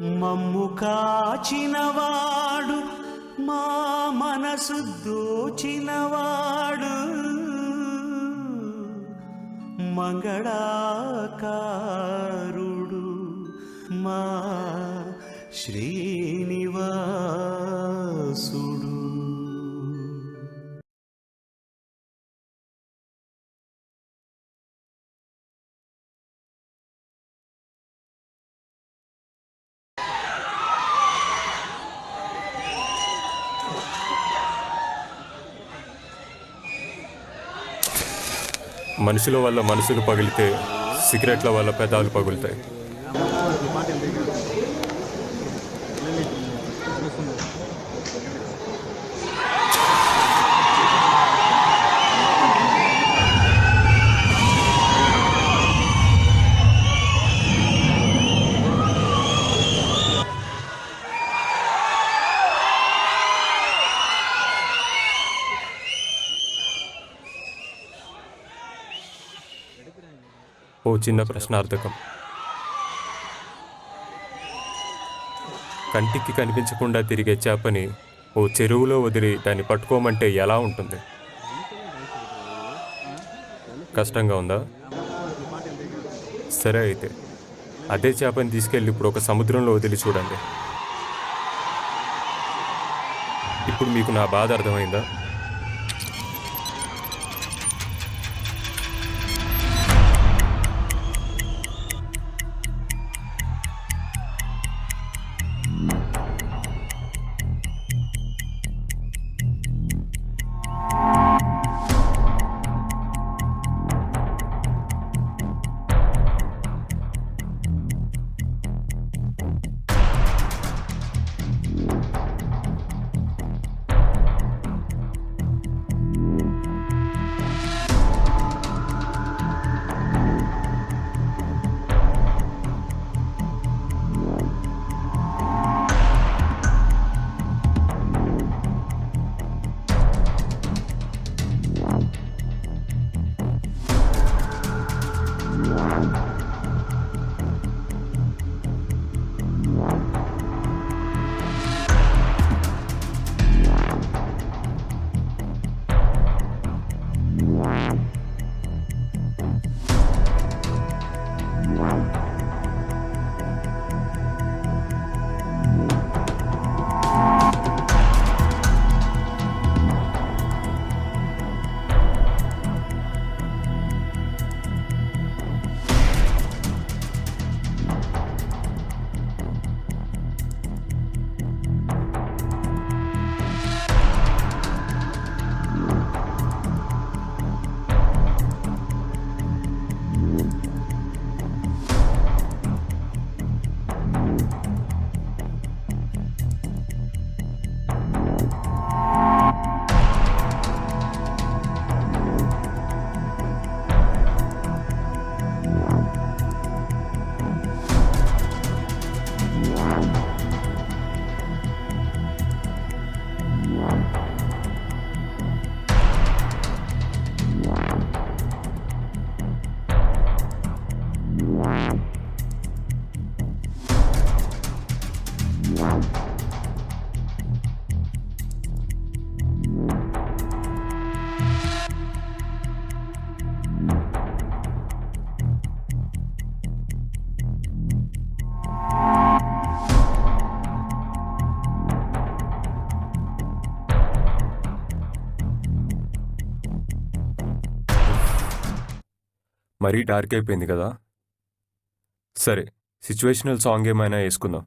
మమ్ము కాచినవాడు మా మనసు దోచినవాడు మంగళాకారుడు మా శ్రీనివాసుడు. మనుషుల వల్ల మనసులు పగిలితే సిగరెట్ల వల్ల పెదాలు పగులుతాయి. ఓ చిన్న ప్రశ్నార్థకం. కంటికి కనిపించకుండా తిరిగే చేపని ఓ చెరువులో వదిలి దాన్ని పట్టుకోమంటే ఎలా ఉంటుంది? కష్టంగా ఉందా? సరే అయితే అదే చేపని తీసుకెళ్ళి ఇప్పుడు ఒక సముద్రంలో వదిలి చూడండి. ఇప్పుడు మీకు నా బాధ అర్థమైందా? మరీ డార్క్ అయిపోయింది కదా. సరే, సిచ్యువేషనల్ సాంగ్ ఏమైనా వేసుకుందాం.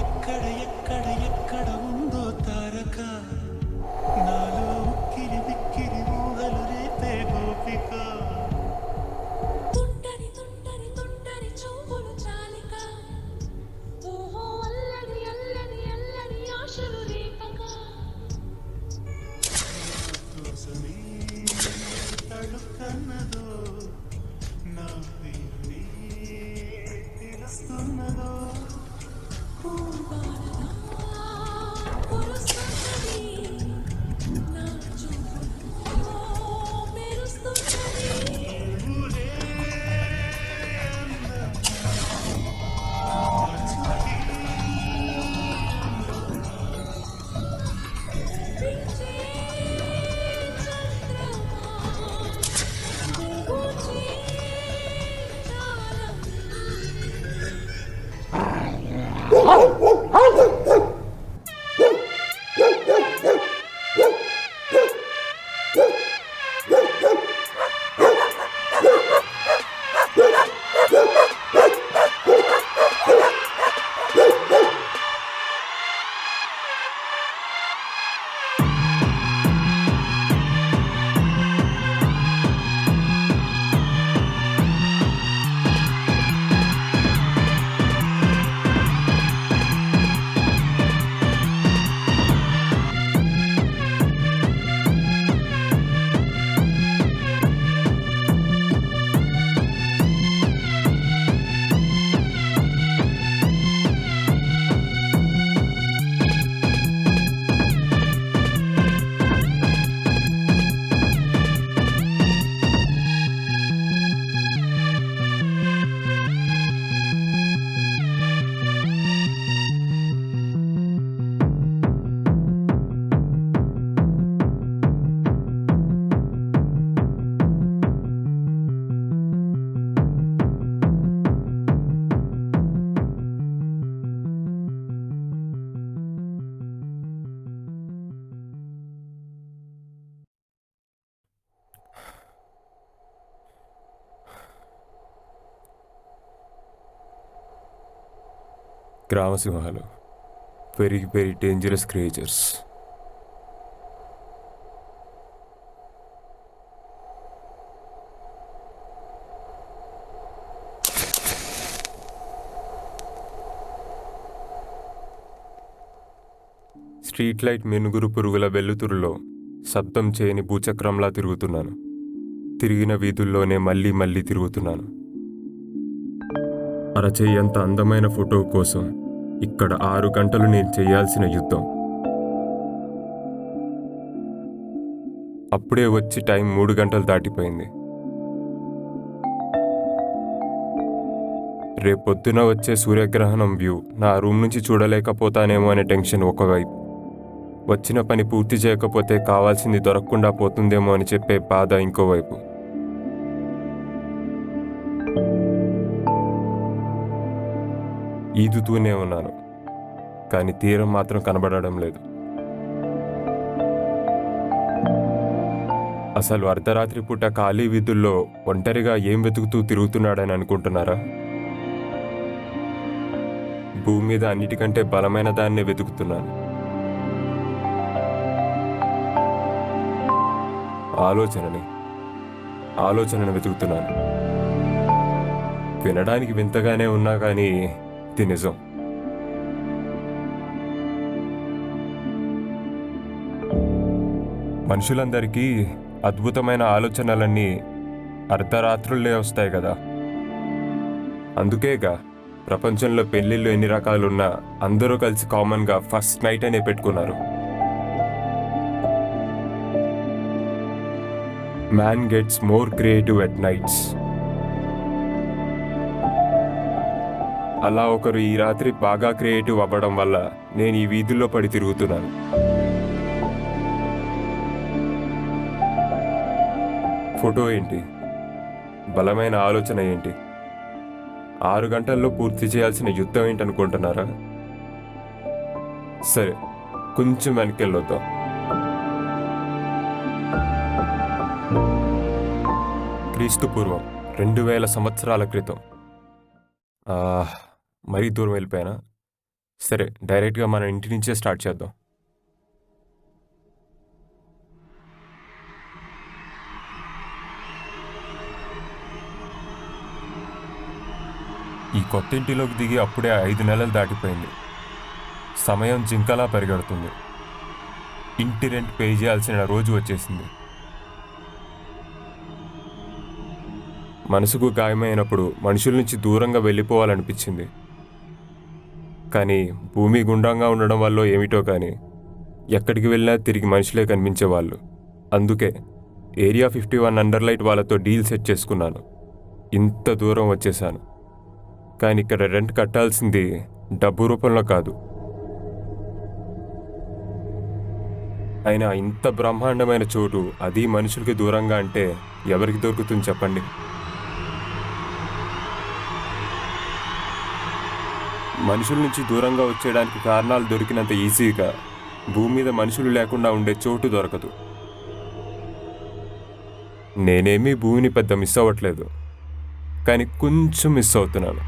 ఎక్కడ ఎక్కడ ఎక్కడ ఉందో గ్రామసింహాలు very very dangerous creatures. Street light మెనుగురు పురుగుల వెల్లుతురులో శబ్దం చేయని భూచక్రంలా తిరుగుతున్నాను. తిరిగిన వీధుల్లోనే మళ్ళీ మళ్ళీ తిరుగుతున్నాను. అరచేయంత అందమైన ఫోటో కోసం ఇక్కడ 6 గంటలు నేను చేయాల్సిన యుద్ధం. అప్పుడే వచ్చి టైం 3 గంటలు దాటిపోయింది. రేపొద్దున వచ్చే సూర్యగ్రహణం వ్యూ నా రూమ్ నుంచి చూడలేకపోతానేమో అనే టెన్షన్ ఒకవైపు, వచ్చిన పని పూర్తి చేయకపోతే కావాల్సింది దొరకకుండా పోతుందేమో అని చెప్పే బాధ ఇంకోవైపు. ఈదుతూనే ఉన్నాను, కానీ తీరం మాత్రం కనబడడం లేదు. అసలు అర్ధరాత్రి పూట ఖాళీ వీధుల్లో ఒంటరిగా ఏం వెతుకుతూ తిరుగుతున్నాడని అనుకుంటున్నారా? భూమి మీద అన్నిటికంటే బలమైన దాన్ని వెతుకుతున్నాను. ఆలోచనని వెతుకుతున్నాను. వినడానికి వింతగానే ఉన్నా కానీ ఇది నిజం. మనుషులందరికీ అద్భుతమైన ఆలోచనలన్నీ అర్ధరాత్రులే వస్తాయి కదా. అందుకేగా ప్రపంచంలో పెళ్ళిళ్ళు ఎన్ని రకాలున్నా అందరూ కలిసి కామన్గా ఫస్ట్ నైట్ అనే పెట్టుకున్నారు. Man gets more creative at nights. అలా ఒకరు ఈ రాత్రి బాగా క్రియేటివ్ అవ్వడం వల్ల నేను ఈ వీధుల్లో పడి తిరుగుతున్నాను. ఫోటో ఏంటి, బలమైన ఆలోచన ఏంటి, 6 గంటల్లో పూర్తి చేయాల్సిన యుద్ధం ఏంటనుకుంటున్నారా? సరే, కొంచెం వెనకెళ్ళొద్దాం. క్రీస్తు పూర్వం 2000 సంవత్సరాల క్రితం. మరీ దూరం వెళ్ళిపోయానా? సరే, డైరెక్ట్గా మన ఇంటి నుంచే స్టార్ట్ చేద్దాం. ఈ కొత్త ఇంటిలోకి దిగి అప్పుడే 5 నెలలు దాటిపోయింది. సమయం జింకలా పరిగెడుతుంది. ఇంటి రెంట్ పే చేయాల్సిన రోజు వచ్చేసింది. మనసుకు గాయమైనప్పుడు మనుషుల నుంచి దూరంగా వెళ్ళిపోవాలనిపించింది. కానీ భూమి గుండ్రంగా ఉండడం వల్ల ఏమిటో కానీ ఎక్కడికి వెళ్ళినా తిరిగి మనుషులే కనిపించేవాళ్ళు. అందుకే ఏరియా 51 అండర్లైట్ వాళ్ళతో డీల్ సెట్ చేసుకున్నాను. ఇంత దూరం వచ్చేసాను, కానీ ఇక్కడ రెంట్ కట్టాల్సింది డబ్బు రూపంలో కాదు. అయినా ఇంత బ్రహ్మాండమైన చోటు, అది మనుషులకి దూరంగా అంటే ఎవరికి దొరుకుతుంది చెప్పండి? మనుషుల నుంచి దూరంగా వచ్చేయడానికి కారణాలు దొరికినంత ఈజీగా భూమి మీద మనుషులు లేకుండా ఉండే చోటు దొరకదు. నేనేమీ భూమిని పెద్ద మిస్ అవ్వట్లేదు, కానీ కొంచెం మిస్ అవుతున్నాను.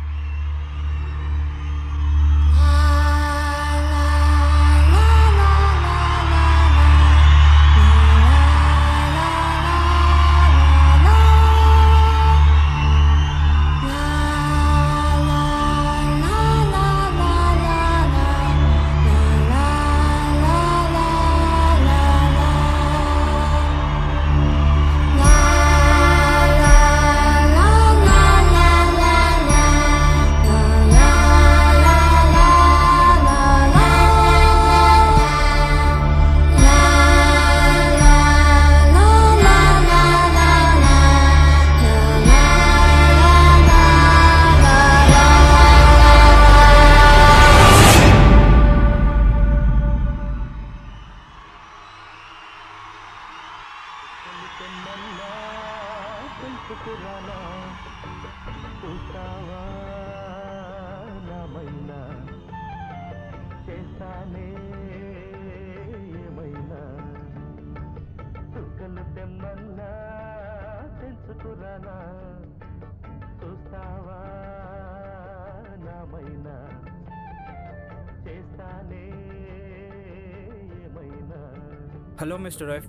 హలో మిస్టర్ ఎఫ్,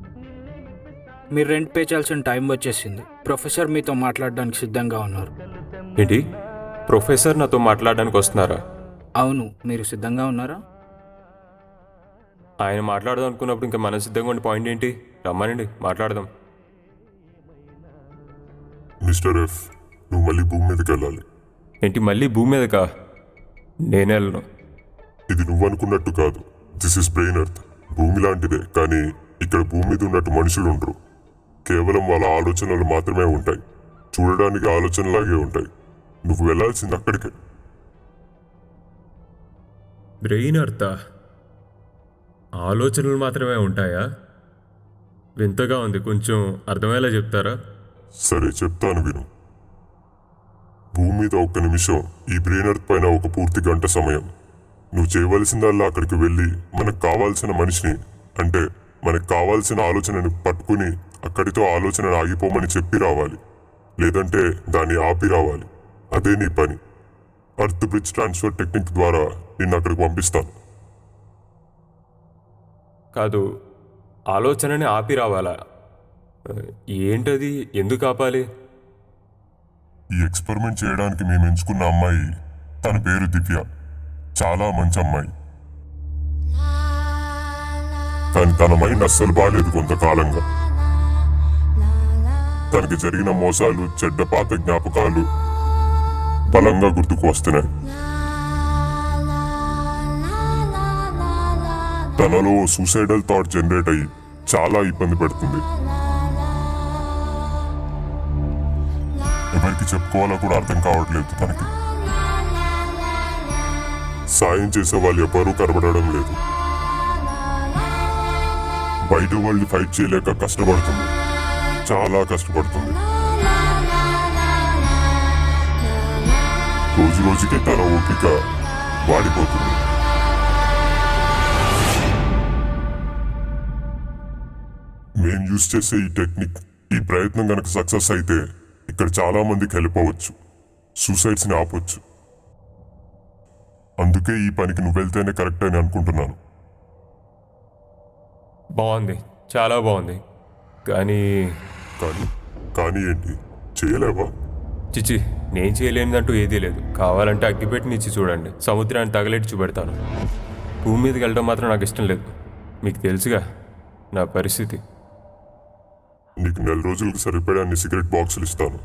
మీరు రెంట్ పే చేయాల్సిన టైం వచ్చేసింది. ప్రొఫెసర్ మీతో మాట్లాడడానికి సిద్ధంగా ఉన్నారు. ఏంటి? ప్రొఫెసర్ నాతో మాట్లాడడానికి వస్తున్నారా? అవును, మీరు సిద్ధంగా ఉన్నారా? ఆయన మాట్లాడదాం అనుకున్నప్పుడు ఇంకా మన సిద్ధంగా ఉండే పాయింట్ ఏంటి? రమ్మనండి, మాట్లాడదాం. మిస్టర్ ఎఫ్, నువ్వు మళ్ళీ భూమి మీదకి వెళ్ళాలి. ఏంటి మళ్ళీ భూమి మీదకా? నేనే వెళ్ళను. ఇది నువ్వు అనుకున్నట్టు కాదు. This is brain earth. భూమి లాంటిదే, కానీ ఇక్కడ భూమి మీద ఉన్నట్టు మనుషులు ఉండరు. కేవలం వాళ్ళ ఆలోచనలు మాత్రమే ఉంటాయి. చూడడానికి ఆలోచనలాగే ఉంటాయి. నువ్వు వెళ్ళాల్సింది అక్కడికే. బ్రెయిన్ అర్థ ఆలోచనలు మాత్రమే ఉంటాయా? వింతగా ఉంది, కొంచెం అర్థమయ్యేలా చెప్తారా? సరే, చెప్తాను విను. భూమి మీద ఒక్క నిమిషం ఈ బ్రెయిన్ ఎర్త్ పైన ఒక పూర్తి గంట సమయం. నువ్వు చేయవలసిందల్లా అక్కడికి వెళ్ళి మనకు కావాల్సిన మనిషిని, అంటే మనకు కావాల్సిన ఆలోచనని పట్టుకుని అక్కడితో ఆలోచనను ఆగిపోమని చెప్పి రావాలి, లేదంటే దాన్ని ఆపి రావాలి. అదే నీ పని. అర్త్ బ్రిడ్జ్ ట్రాన్స్ఫర్ టెక్నిక్ ద్వారా నిన్ను అక్కడికి పంపిస్తాను. కాదు, ఆలోచనని ఆపి రావాలా? ఏంటది? ఎందుకు ఆపాలి? ఈ ఎక్స్పెరిమెంట్ చేయడానికి మేము ఎంచుకున్న అమ్మాయి, తన పేరు దివ్య. చాలా మంచి అమ్మాయి, కానీ తన మైండ్ అస్సలు బాగాలేదు. కొంతకాలంగా తనకి జరిగిన మోసాలు, చెడ్డ పాత జ్ఞాపకాలు బలంగా గుర్తుకు వస్తున్నాయి. తనలో సూసైడల్ థాట్ జనరేట్ అయ్యి చాలా ఇబ్బంది పెడుతుంది. ఎవరికి చెప్పుకోవాలో కూడా అర్థం కావట్లేదు తనకి. సాయం చేసే వాళ్ళు ఎవరూ కనబడడం లేదు. బయట వాళ్ళు ఫైట్ చేయలేక కష్టపడుతుంది, చాలా కష్టపడుతుంది. రోజు రోజుకి తన ఓపిక వాడిపోతుంది. మేం యూజ్ చేసే ఈ టెక్నిక్, ఈ ప్రయత్నం గనక సక్సెస్ అయితే ఇక్కడ చాలా మందికి హెల్ప్ అవ్వచ్చు, సూసైడ్స్ని ఆపొచ్చు. అందుకే ఈ పనికి నువ్వు వెళ్తేనే కరెక్ట్ అని అనుకుంటున్నాను. బాగుంది, చాలా బాగుంది. కానీ కానీ కానీ ఏంటి? చేయలేవా? చిచి, నేను చేయలేనిదంటూ ఏదీ లేదు. కావాలంటే అగ్గిపెట్టి నిచ్చి చూడండి, సముద్రాన్ని తగలెట్టి చూపెడతాను. భూమి మీదకి వెళ్ళడం మాత్రం నాకు ఇష్టం లేదు. మీకు తెలుసుగా నా పరిస్థితి. నీకు 4 రోజులకు సరిపడా అన్ని సిగరెట్ బాక్సులు ఇస్తాను.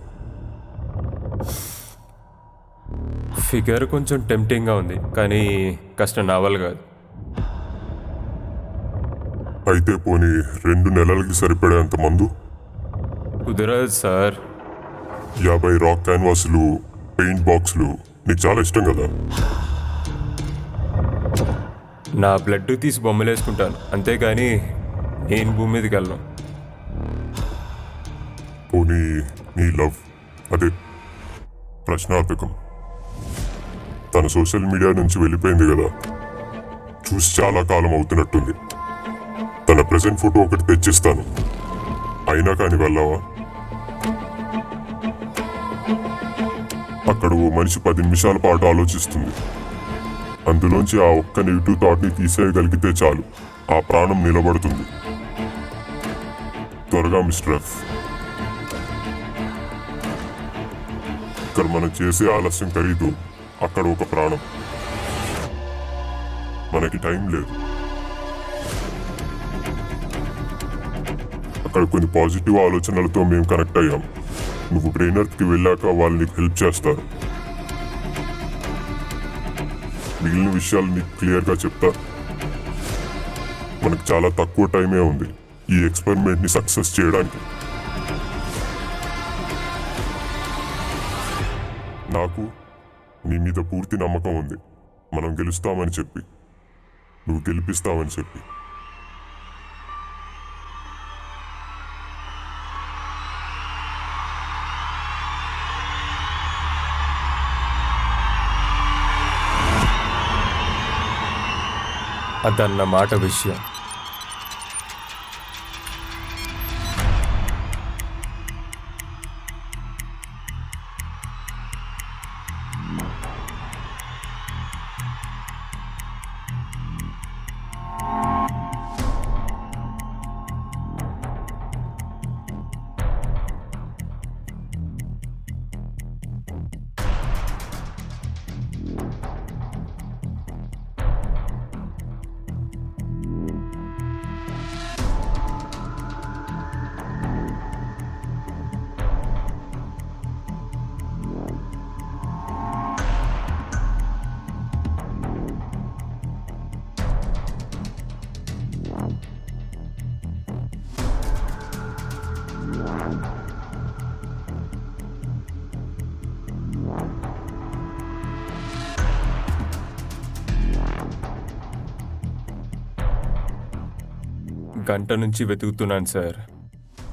ఫిగర్ కొంచెం టెంప్టింగ్గా ఉంది, కానీ కష్టం నా వల్ల కాదు. అయితే పోనీ 2 నెలలకి సరిపడేంత మందు, కుదరదు సార్. 50 రాక్ క్యాన్వాసులు, పెయింట్ బాక్సులు. నీకు చాలా ఇష్టం కదా? నా బ్లడ్ తీసి బొమ్మలు వేసుకుంటాను, అంతేగాని నేను భూమి మీదకి వెళ్ళను. పోనీ నీ లవ్, అదే ప్రశ్నార్థకం, తన సోషల్ మీడియా నుంచి వెళ్ళిపోయింది కదా, చూసి చాలా కాలం అవుతున్నట్టుంది. తన ప్రెజెంట్ ఫోటో ఒకటి తెచ్చిస్తాను, అయినా కానీ వెళ్ళావా? అక్కడ ఓ మనిషి 10 నిమిషాల పాటు ఆలోచిస్తుంది. అందులోంచి ఆ ఒక్క నెగిటివ్ థాట్ని తీసేయగలిగితే చాలు, ఆ ప్రాణం నిలబడుతుంది. త్వరగా మిస్టర్ ఎఫ్. ఇక్కడ మనం చేసే ఆలస్యం ఖరీదు అక్కడ ఒక ప్రాణం. మనకి టైం లేదు. అక్కడ కొన్ని పాజిటివ్ ఆలోచనలతో మేము కనెక్ట్ అయ్యాం. నువ్వు బ్రెయిన్ ఎర్త్కి వెళ్ళాక వాళ్ళు నీకు హెల్ప్ చేస్తారు. మిగిలిన విషయాలు నీకు క్లియర్గా చెప్తారు. మనకు చాలా తక్కువ టైమే ఉంది ఈ ఎక్స్పెరిమెంట్ని సక్సెస్ చేయడానికి. నాకు నీ మీద పూర్తి నమ్మకం ఉంది. మనం గెలుస్తామని చెప్పి, నువ్వు గెలిపిస్తావని చెప్పి. అదన్నమాట విషయం. గంట నుంచి వెతుకుతున్నాను సార్.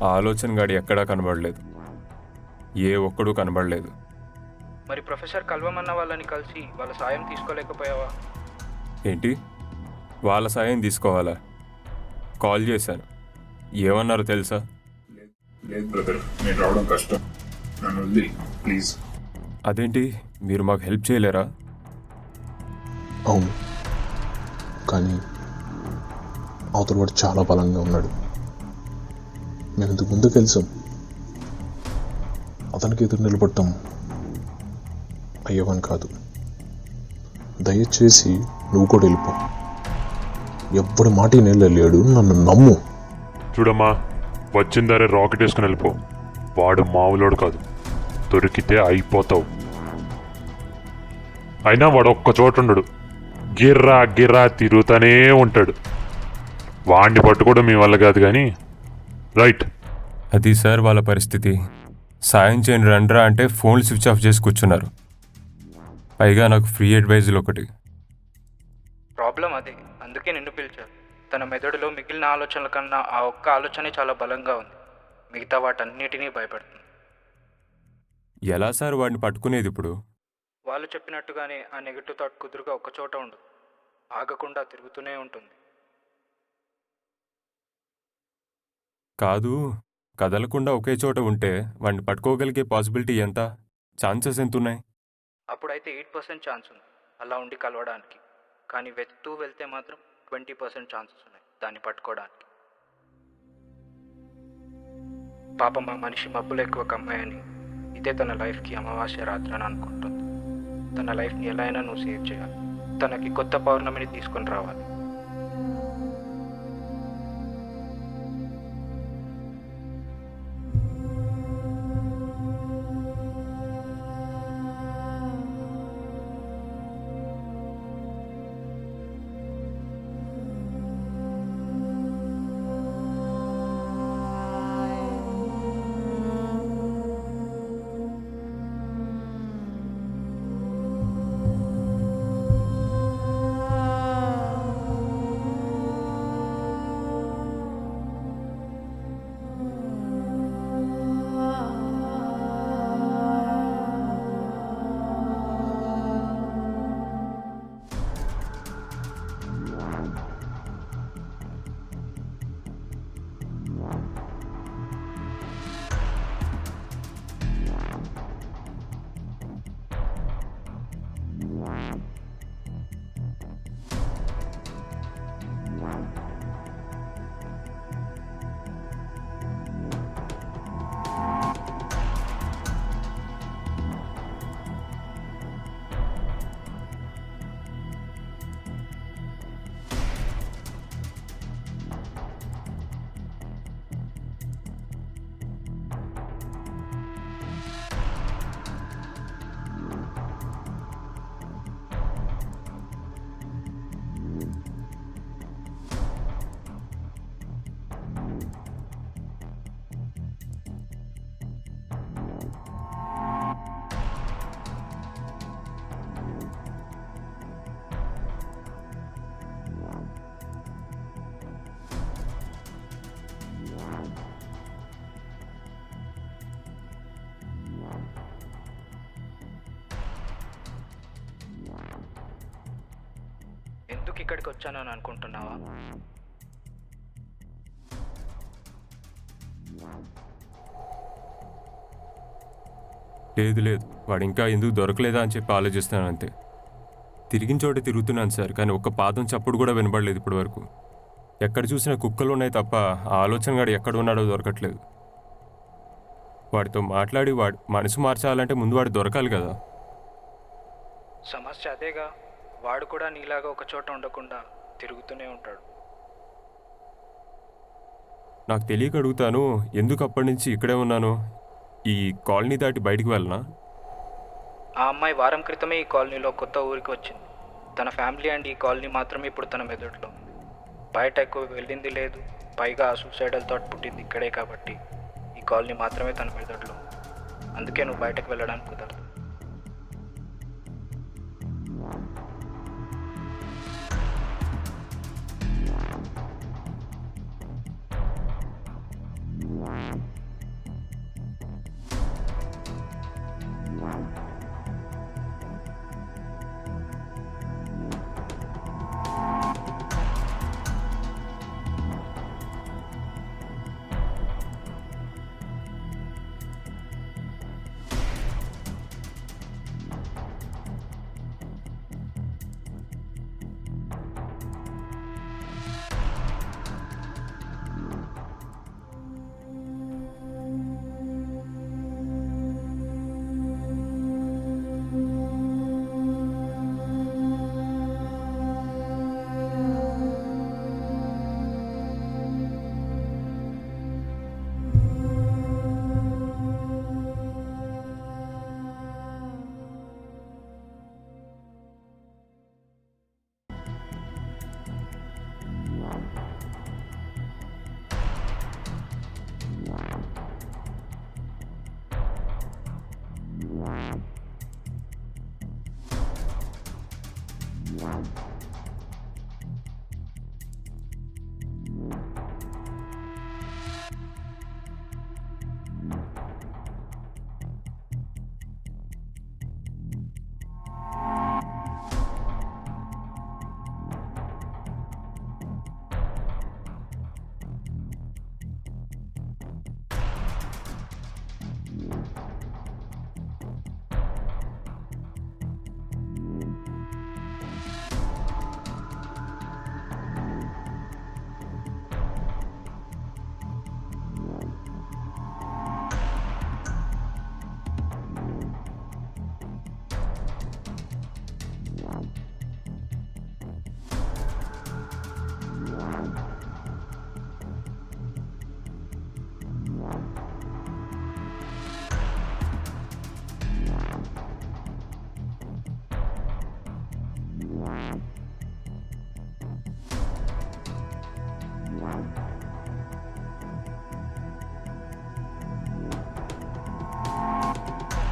ఆ ఆలోచన గాడి ఎక్కడా కనబడలేదు. ఏ ఒక్కడూ కనబడలేదు. మరి ప్రొఫెసర్ కలవమన్న వాళ్ళని కలిసి వాళ్ళ సాయం తీసుకోలేకపోయావా? ఏంటి, వాళ్ళ సాయం తీసుకోవాలా? కాల్ చేశాను, ఏమన్నారో తెలుసా? లేదు బ్రదర్, నేను రావడం కష్టం, నన్ను వదిలి ప్లీజ్. అదేంటి, మీరు మాకు హెల్ప్ చేయలేరా? అవును, కానీ అవతల వాడు చాలా బలంగా ఉన్నాడు. మేము ఇంతకు ముందు కలిసాం. అతనికి ఎదురు నిలబడటం అయ్యేవని కాదు. దయచేసి నువ్వు కూడా వెళ్ళిపో. ఎవ్వడి మాట లేడు, నన్ను నమ్ము. చూడమ్మా, వచ్చిందరే రాకెట్ వేసుకుని వెళ్ళిపో. వాడు మామూలోడు కాదు, దొరికితే అయిపోతావు. అయినా వాడు ఒక్క చోట ఉండడు, గిర్రా గిర్రా తిరుగుతూనే ఉంటాడు. వాడిని పట్టుకోవడం మీ వల్ల కాదు కానీ. రైట్. అది సార్ వాళ్ళ పరిస్థితి. సాయం చేయని రండ్రా అంటే ఫోన్లు స్విచ్ ఆఫ్ చేసి కూర్చున్నారు. పైగా నాకు ఫ్రీ అడ్వైజులు ఒకటి. ప్రాబ్లం అదే, అందుకే నిన్ను పిలిచాను. తన మెదడులో మిగిలిన ఆలోచనల కన్నా ఆ ఒక్క ఆలోచనే చాలా బలంగా ఉంది. మిగతా వాటన్నిటినీ భయపడుతుంది. ఎలా సార్ వాడిని పట్టుకునేది ఇప్పుడు? వాళ్ళు చెప్పినట్టుగానే ఆ నెగిటివ్ థాట్ కుదురుగా ఒక చోట ఉండదు, ఆగకుండా తిరుగుతూనే ఉంటుంది. కాదు, కదలకుండా ఒకే చోట ఉంటే వాడిని పట్టుకోగలిగే పాసిబిలిటీ ఎంత? ఛాన్సెస్ ఎంతున్నాయి? అప్పుడైతే 8% ఛాన్స్ ఉంది అలా ఉండి కలవడానికి. కానీ వెతుకుతూ వెళ్తే మాత్రం 20% ఛాన్సెస్ ఉన్నాయి దాన్ని పట్టుకోవడానికి. పాపం మా మనిషి మబ్బులు ఎక్కువ కమ్మాయని ఇదే తన లైఫ్కి అమావాస్య రాత్రి అని అనుకుంటుంది. తన లైఫ్ని ఎలా అయినా నువ్వు సేవ్ చేయాలి. తనకి కొత్త పౌర్ణమిని తీసుకొని రావాలి. ఎందుకు ఇక్కడికి వచ్చానని అనుకుంటున్నావా? లేదు లేదు, వాడు ఇంకా ఎందుకు దొరకలేదా అని చెప్పి ఆలోచిస్తున్నాను అంతే. తిరిగిన చోట తిరుగుతున్నాను సార్, కానీ ఒక్క పాదం చప్పుడు కూడా వినబడలేదు ఇప్పటి వరకు. ఎక్కడ చూసినా కుక్కలు ఉన్నాయి తప్ప ఆ ఆలోచన గాడు ఎక్కడ ఉన్నాడో దొరకట్లేదు. వాడితో మాట్లాడి వాడి మనసు మార్చాలంటే ముందు వాడు దొరకాలి కదా. సమస్య అదేగా, వాడు కూడా నీలాగా ఒక చోట ఉండకుండా తిరుగుతూనే ఉంటాడు. నాకు తెలియక అడుగుతాను, ఎందుకు అప్పటి నుంచి ఇక్కడే ఉన్నాను? ఈ కాలనీ దాటి బయటికి వెళ్ళనా? ఆ అమ్మాయి వారం క్రితమే ఈ కాలనీలో కొత్త ఊరికి వచ్చింది. తన ఫ్యామిలీ అండ్ ఈ కాలనీ మాత్రమే ఇప్పుడు తన మెదడులో ఉంది. బయట ఎక్కువ వెళ్ళింది లేదు. పైగా సూసైడల్ థాట్ పుట్టింది ఇక్కడే కాబట్టి ఈ కాలనీ మాత్రమే తన మెదడులో ఉంది. అందుకే నువ్వు బయటకు వెళ్ళడానికి కుదరదు.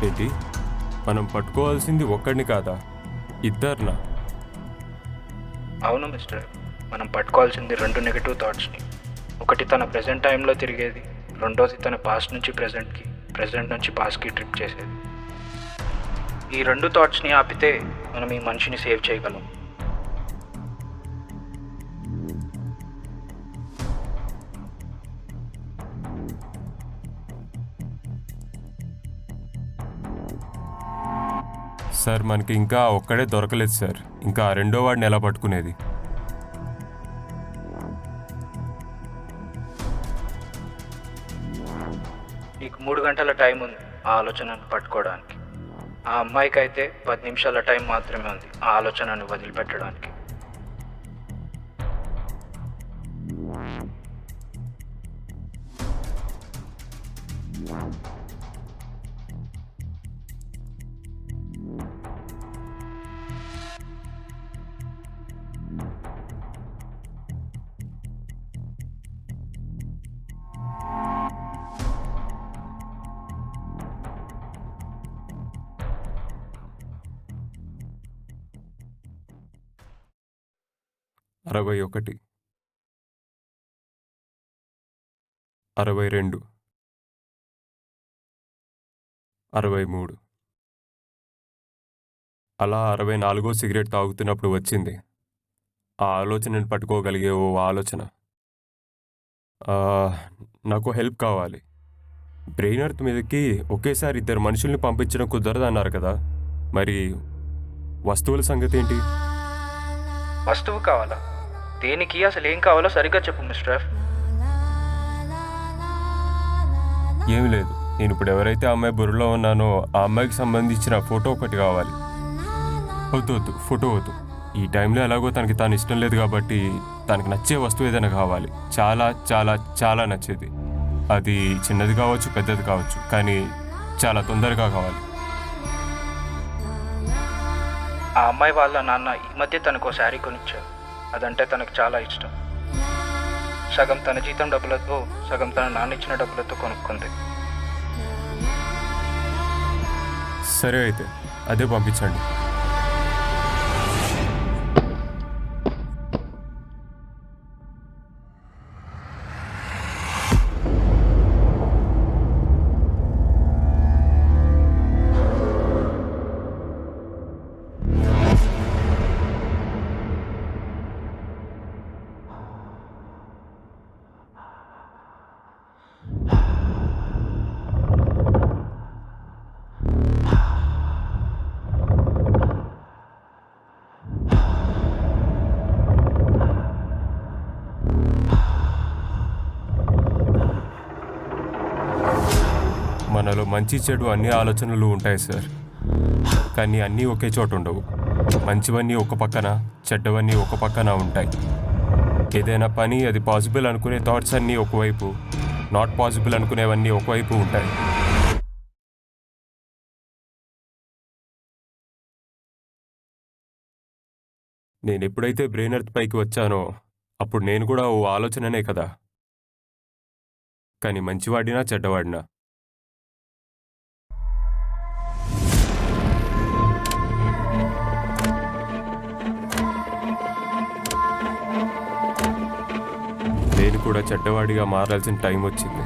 ఏంటి మనం పట్టుకోవాల్సింది ఒక్కడిని కాదా, ఇద్దరినా? అవును మిస్టర్, మనం పట్టుకోవాల్సింది 2 నెగిటివ్ థాట్స్ని. ఒకటి తన ప్రజెంట్ టైంలో తిరిగేది, రెండోది తన పాస్ట్ నుంచి ప్రజెంట్కి, ప్రజెంట్ నుంచి పాస్ట్కి ట్రిప్ చేసేది. ఈ 2 థాట్స్ని ఆపితే మనం ఈ మనిషిని సేవ్ చేయగలం. సార్ మనకి ఇంకా ఒక్కడే దొరకలేదు సార్. ఇంకా ఆ రెండో వాడిని ఎలా పట్టుకునేది? నీకు 3 గంటల టైం ఉంది ఆ ఆలోచనను పట్టుకోవడానికి. ఆ అమ్మాయికి అయితే 10 నిమిషాల టైం మాత్రమే ఉంది ఆ ఆలోచనను వదిలిపెట్టడానికి. అరవై 61, 62, 63. అలా 64వ సిగరెట్ తాగుతున్నప్పుడు వచ్చింది ఆ ఆలోచనను పట్టుకోగలిగే ఓ ఆలోచన. ఆ, నాకు హెల్ప్ కావాలి. బ్రెయిన్ ఎర్త్ మీదకి ఒకేసారి 2 మనుషుల్ని పంపించడం కుదరదు అన్నారు కదా, మరి వస్తువుల సంగతి ఏంటి? వస్తువు కావాలా? దేనికి? అసలు ఏం కావాలో సరిగ్గా చెప్పు మిస్టర్. ఏమి లేదు, నేను ఇప్పుడు ఎవరైతే ఆ అమ్మాయి బుర్రలో ఉన్నానో ఆ అమ్మాయికి సంబంధించిన ఫోటో ఒకటి కావాలి. వద్దు, ఫోటో వద్దు. ఈ టైంలో ఎలాగో తనకి తాను ఇష్టం లేదు కాబట్టి తనకి నచ్చే వస్తువు ఏదైనా కావాలి. చాలా చాలా చాలా నచ్చేది. అది చిన్నది కావచ్చు, పెద్దది కావచ్చు, కానీ చాలా తొందరగా కావాలి. ఆ అమ్మాయి వాళ్ళ నాన్న ఈ మధ్య తనకు శారీ కొనిచ్చారు. అదంటే తనకు చాలా ఇష్టం. సగం తన జీతం డబ్బులతో, సగం తన నాన్న ఇచ్చిన డబ్బులతో కొనుక్కుంది. సరే అయితే అదే పంపించండి. మనలో మంచి చెడు అన్ని ఆలోచనలు ఉంటాయి సార్, కానీ అన్నీ ఒకే చోట ఉండవు. మంచివన్నీ ఒక పక్కన, చెడ్డవన్నీ ఒక పక్కన ఉంటాయి. ఏదైనా పని అది పాసిబుల్ అనుకునే థాట్స్ అన్నీ ఒకవైపు, నాట్ పాసిబుల్ అనుకునేవన్నీ ఒకవైపు ఉంటాయి. నేను ఎప్పుడైతే బ్రెయిన్ ఎర్త్ పైకి వచ్చానో అప్పుడు నేను కూడా ఓ ఆలోచననే కదా, కానీ మంచివాడినా చెడ్డవాడినా. నేను కూడా చెడ్డవాడిగా మారాల్సిన టైం వచ్చింది.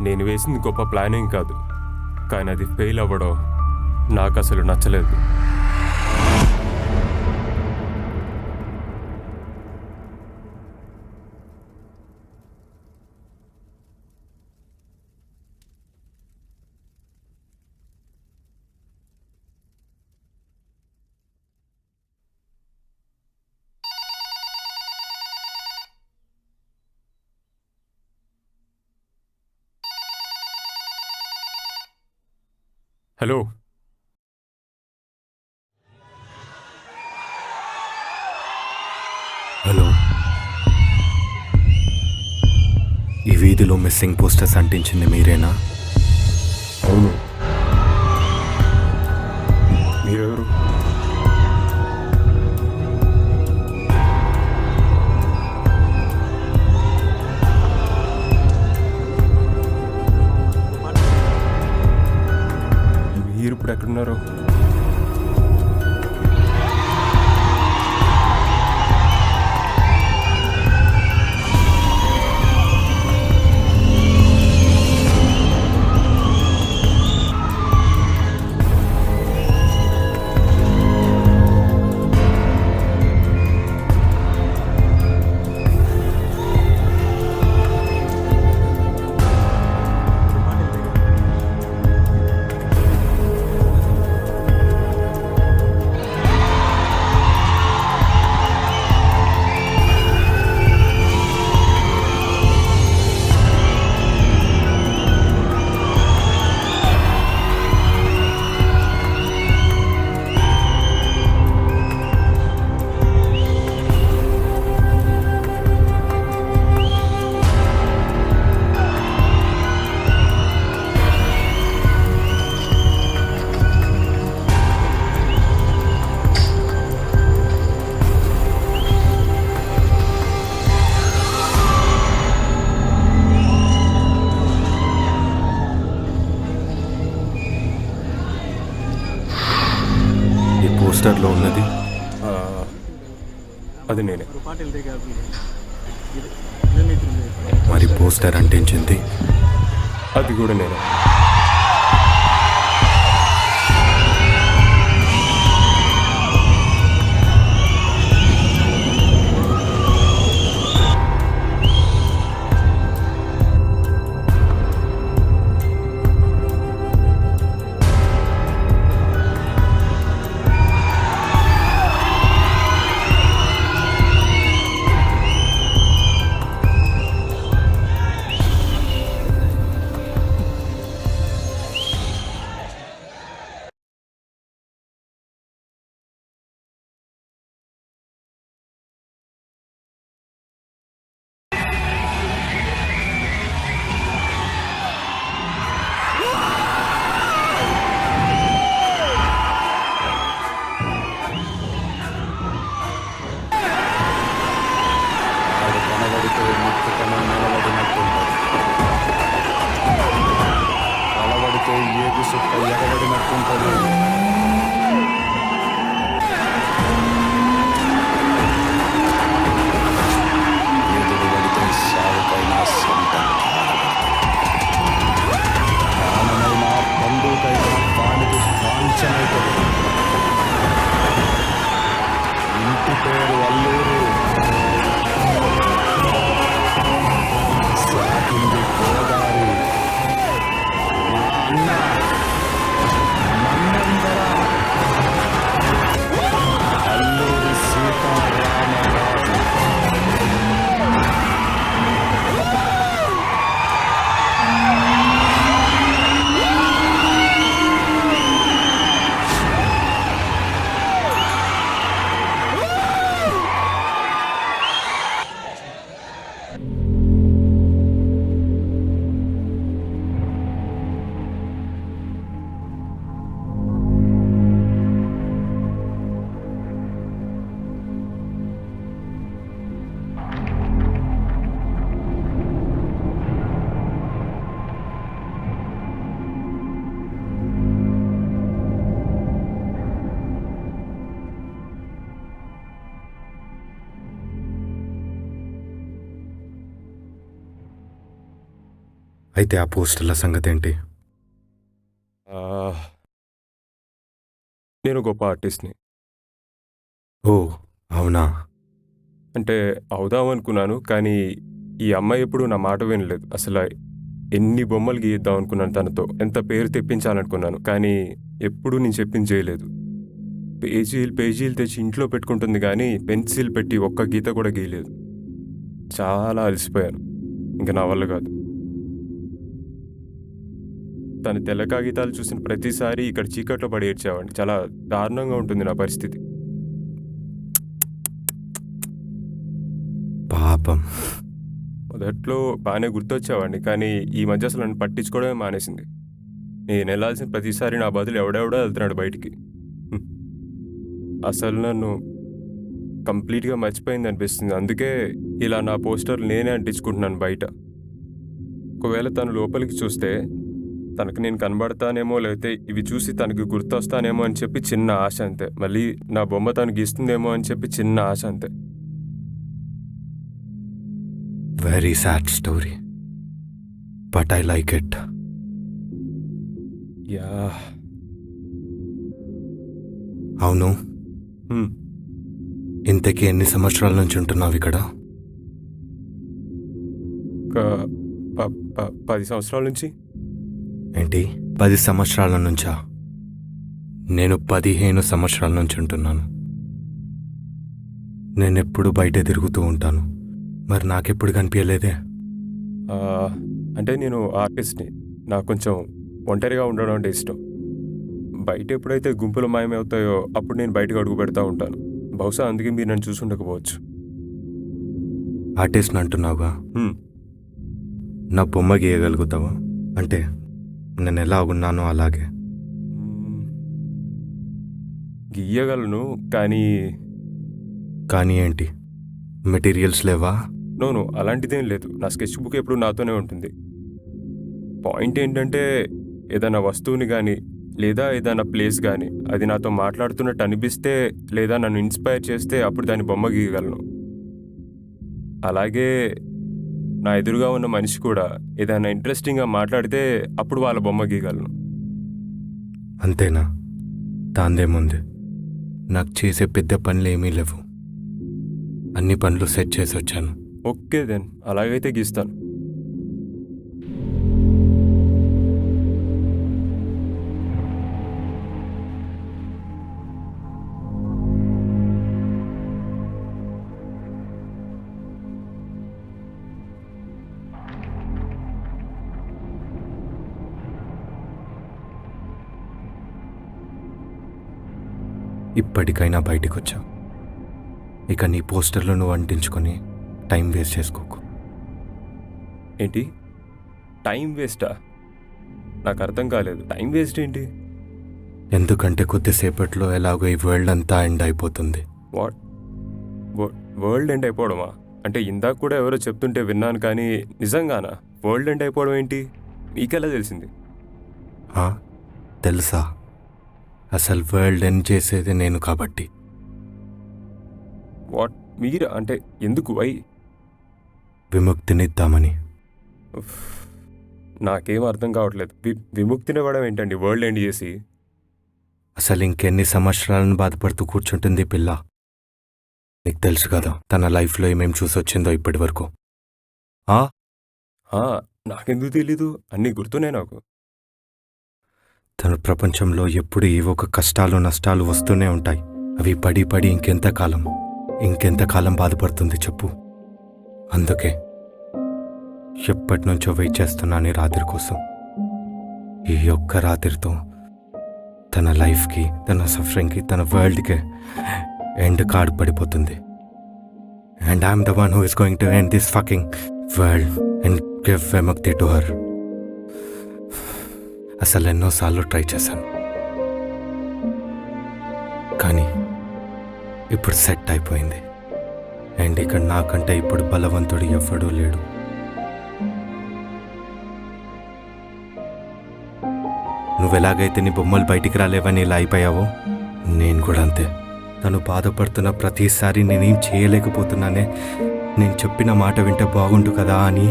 నేను వేసింది గొప్ప ప్లానింగ్ కాదు, కానీ అది ఫెయిల్ అవ్వడం నాకు అసలు నచ్చలేదు. హలో, హలో, ఈ వీధిలో మిస్సింగ్ పోస్టర్స్ అంటించింది మీరేనా? అవును. మీరెవరు? మీరు ఇప్పుడు ఎక్కడున్నారు? పోస్టర్లో ఉన్నది అది నేనే. మరి పోస్టర్ అంటించింది అది కూడా నేనే. అయితే ఆ పోస్టర్ల సంగతి ఏంటి? ఆ, నేను గొప్ప ఆర్టిస్ట్ని. ఓ అవునా? అంటే అవుదాం అనుకున్నాను, కానీ ఈ అమ్మాయి ఎప్పుడు నా మాట వినలేదు. అసలు ఎన్ని బొమ్మలు గీద్దాం అనుకున్నాను తనతో, ఎంత పేరు తెప్పించాలనుకున్నాను, కానీ ఎప్పుడూ నేను చెప్పింది చేయలేదు. పేజీలు తెచ్చి ఇంట్లో పెట్టుకుంటుంది, కానీ పెన్సిల్ పెట్టి ఒక్క గీత కూడా గీయలేదు. చాలా అలసిపోయాను, ఇంకా నా వల్ల కాదు. తన తెల్ల కాగితాలు చూసిన ప్రతిసారి ఇక్కడ చీకట్లో పడి ఏడ్చేవాడిని. చాలా దారుణంగా ఉంటుంది నా పరిస్థితి. పాపం. మొదట్లో బాగానే గుర్తొచ్చేవాడిని, కానీ ఈ మధ్య అసలు నన్ను పట్టించుకోవడమే మానేసింది. నేను వెళ్ళాల్సిన ప్రతిసారి నా బదులు ఎవడెవడో వెళ్తున్నాడు బయటికి. అసలు నన్ను కంప్లీట్గా మర్చిపోయింది అనిపిస్తుంది. అందుకే ఇలా నా పోస్టర్లు నేనే అంటించుకుంటున్నాను బయట. ఒకవేళ తను లోపలికి చూస్తే తనకు నేను కనబడతానేమో, లేకపోతే ఇవి చూసి తనకి గుర్తొస్తానేమో అని చెప్పి చిన్న ఆశ అంతే. మళ్ళీ నా బొమ్మ తను గీస్తుందేమో అని చెప్పి చిన్న ఆశ అంతే. Very sad story, but I like it. Yeah. అవును, హ్మ్. ఇంతకీ ఎన్ని సంవత్సరాల నుంచి ఉంటున్నావు ఇక్కడ? ఒక 10 సంవత్సరాల నుంచి. ఏంటి 10 సంవత్సరాల నుంచా? నేను 15 సంవత్సరాల నుంచి ఉంటున్నాను. నేనెప్పుడు బయటే తిరుగుతూ ఉంటాను, మరి నాకెప్పుడు కనిపించలేదే? ఆ, అంటే నేను ఆర్టిస్ట్ని. నాకు కొంచెం ఒంటరిగా ఉండడం అంటే ఇష్టం. బయట ఎప్పుడైతే గుంపులు మాయమవుతాయో అప్పుడు నేను బయటకు అడుగు పెడతా ఉంటాను. బహుశా అందుకే మీరు నన్ను చూసి ఉండకపోవచ్చు. ఆర్టిస్ట్ అంటున్నావుగా, హ్మ్. నా బొమ్మ గీయగలుగుతావా? అంటే నేను ఎలా ఉన్నానో అలాగే. మ్మ్. గీయగలను, కానీ కానీ ఏంటి, మెటీరియల్స్ లేవా? నో అలాంటిదేం లేదు. నా స్కెచ్ బుక్ ఎప్పుడు నాతోనే ఉంటుంది. పాయింట్ ఏంటంటే ఏదైనా వస్తువుని కానీ లేదా ఏదైనా ప్లేస్ కానీ అది నాతో మాట్లాడుతున్నట్టు అనిపిస్తే లేదా నన్ను ఇన్స్పైర్ చేస్తే అప్పుడు దాన్ని బొమ్మ గీయగలను. అలాగే నా ఎదురుగా ఉన్న మనిషి కూడా ఏదైనా ఇంట్రెస్టింగ్గా మాట్లాడితే అప్పుడు వాళ్ళ బొమ్మ గీయగలను. అంతేనా? దాందేముంది, నాకు చేసే పెద్ద పనులు ఏమీ లేవు. అన్ని పనులు సెట్ చేసి వచ్చాను. ఓకే దెన్, అలాగైతే గీస్తాను. ఇప్పటికైనా బయటికి వచ్చావు. ఇక నీ పోస్టర్లు నువ్వు అంటించుకొని టైం వేస్ట్ చేసుకోకు. ఏంటి టైం వేస్టా? నాకు అర్థం కాలేదు. టైం వేస్ట్ ఏంటి? ఎందుకంటే కొద్దిసేపట్లో ఎలాగో ఈ వరల్డ్ అంతా ఎండ్ అయిపోతుంది. వాట్? వరల్డ్ ఎండ్ అయిపోవడమా? అంటే ఇందాక కూడా ఎవరో చెప్తుంటే విన్నాను, కానీ నిజంగానా? వరల్డ్ ఎండ్ అయిపోవడం ఏంటి? నీకెలా తెలిసింది? తెలుసా, అసలు వరల్డ్ ఎండ్ చేసేది నేను కాబట్టి. వాట్? మీరు అంటే ఎందుకు? వై? విముక్తినిద్దామని. నాకేం అర్థం కావట్లేదు. విముక్తినివ్వడం ఏంటండి వరల్డ్ ఎండ్ చేసి? అసలు ఇంకెన్ని సంవత్సరాలను బాధపడుతూ కూర్చుంటుంది ఈ పిల్ల? నీకు తెలుసు కదా తన లైఫ్లో ఏమేం చూసొచ్చిందో ఇప్పటి వరకు. నాకెందుకు తెలీదు? అన్నీ గుర్తున్నాయి నాకు. తన ప్రపంచంలో ఎప్పుడు ఏవో ఒక కష్టాలు నష్టాలు వస్తూనే ఉంటాయి. అవి పడి పడి ఇంకెంతకాలం బాధపడుతుంది చెప్పు. అందుకే ఎప్పటి నుంచో వెయిట్ చేస్తున్నాను ఈ రాత్రి కోసం. ఈ ఒక్క రాత్రితో తన లైఫ్కి, తన సఫరింగ్కి, తన వరల్డ్కి ఎండ్ కార్డ్ పడిపోతుంది. And I'm the one who is going to end this fucking world and give విముక్తి టు హర్. అసలు ఎన్నోసార్లు ట్రై చేశాను, కానీ ఇప్పుడు సెట్ అయిపోయింది. అండ్ ఇక్కడ నాకంటే ఇప్పుడు బలవంతుడు ఎవ్వడూ లేడు. నువ్వెలాగైతే నీ బొమ్మలు బయటికి రాలేవని ఇలా అయిపోయావో, నేను కూడా అంతే. తను బాధపడుతున్న ప్రతిసారి నేనేం చేయలేకపోతున్నానే, నేను చెప్పిన మాట వింటే బాగుండు కదా అని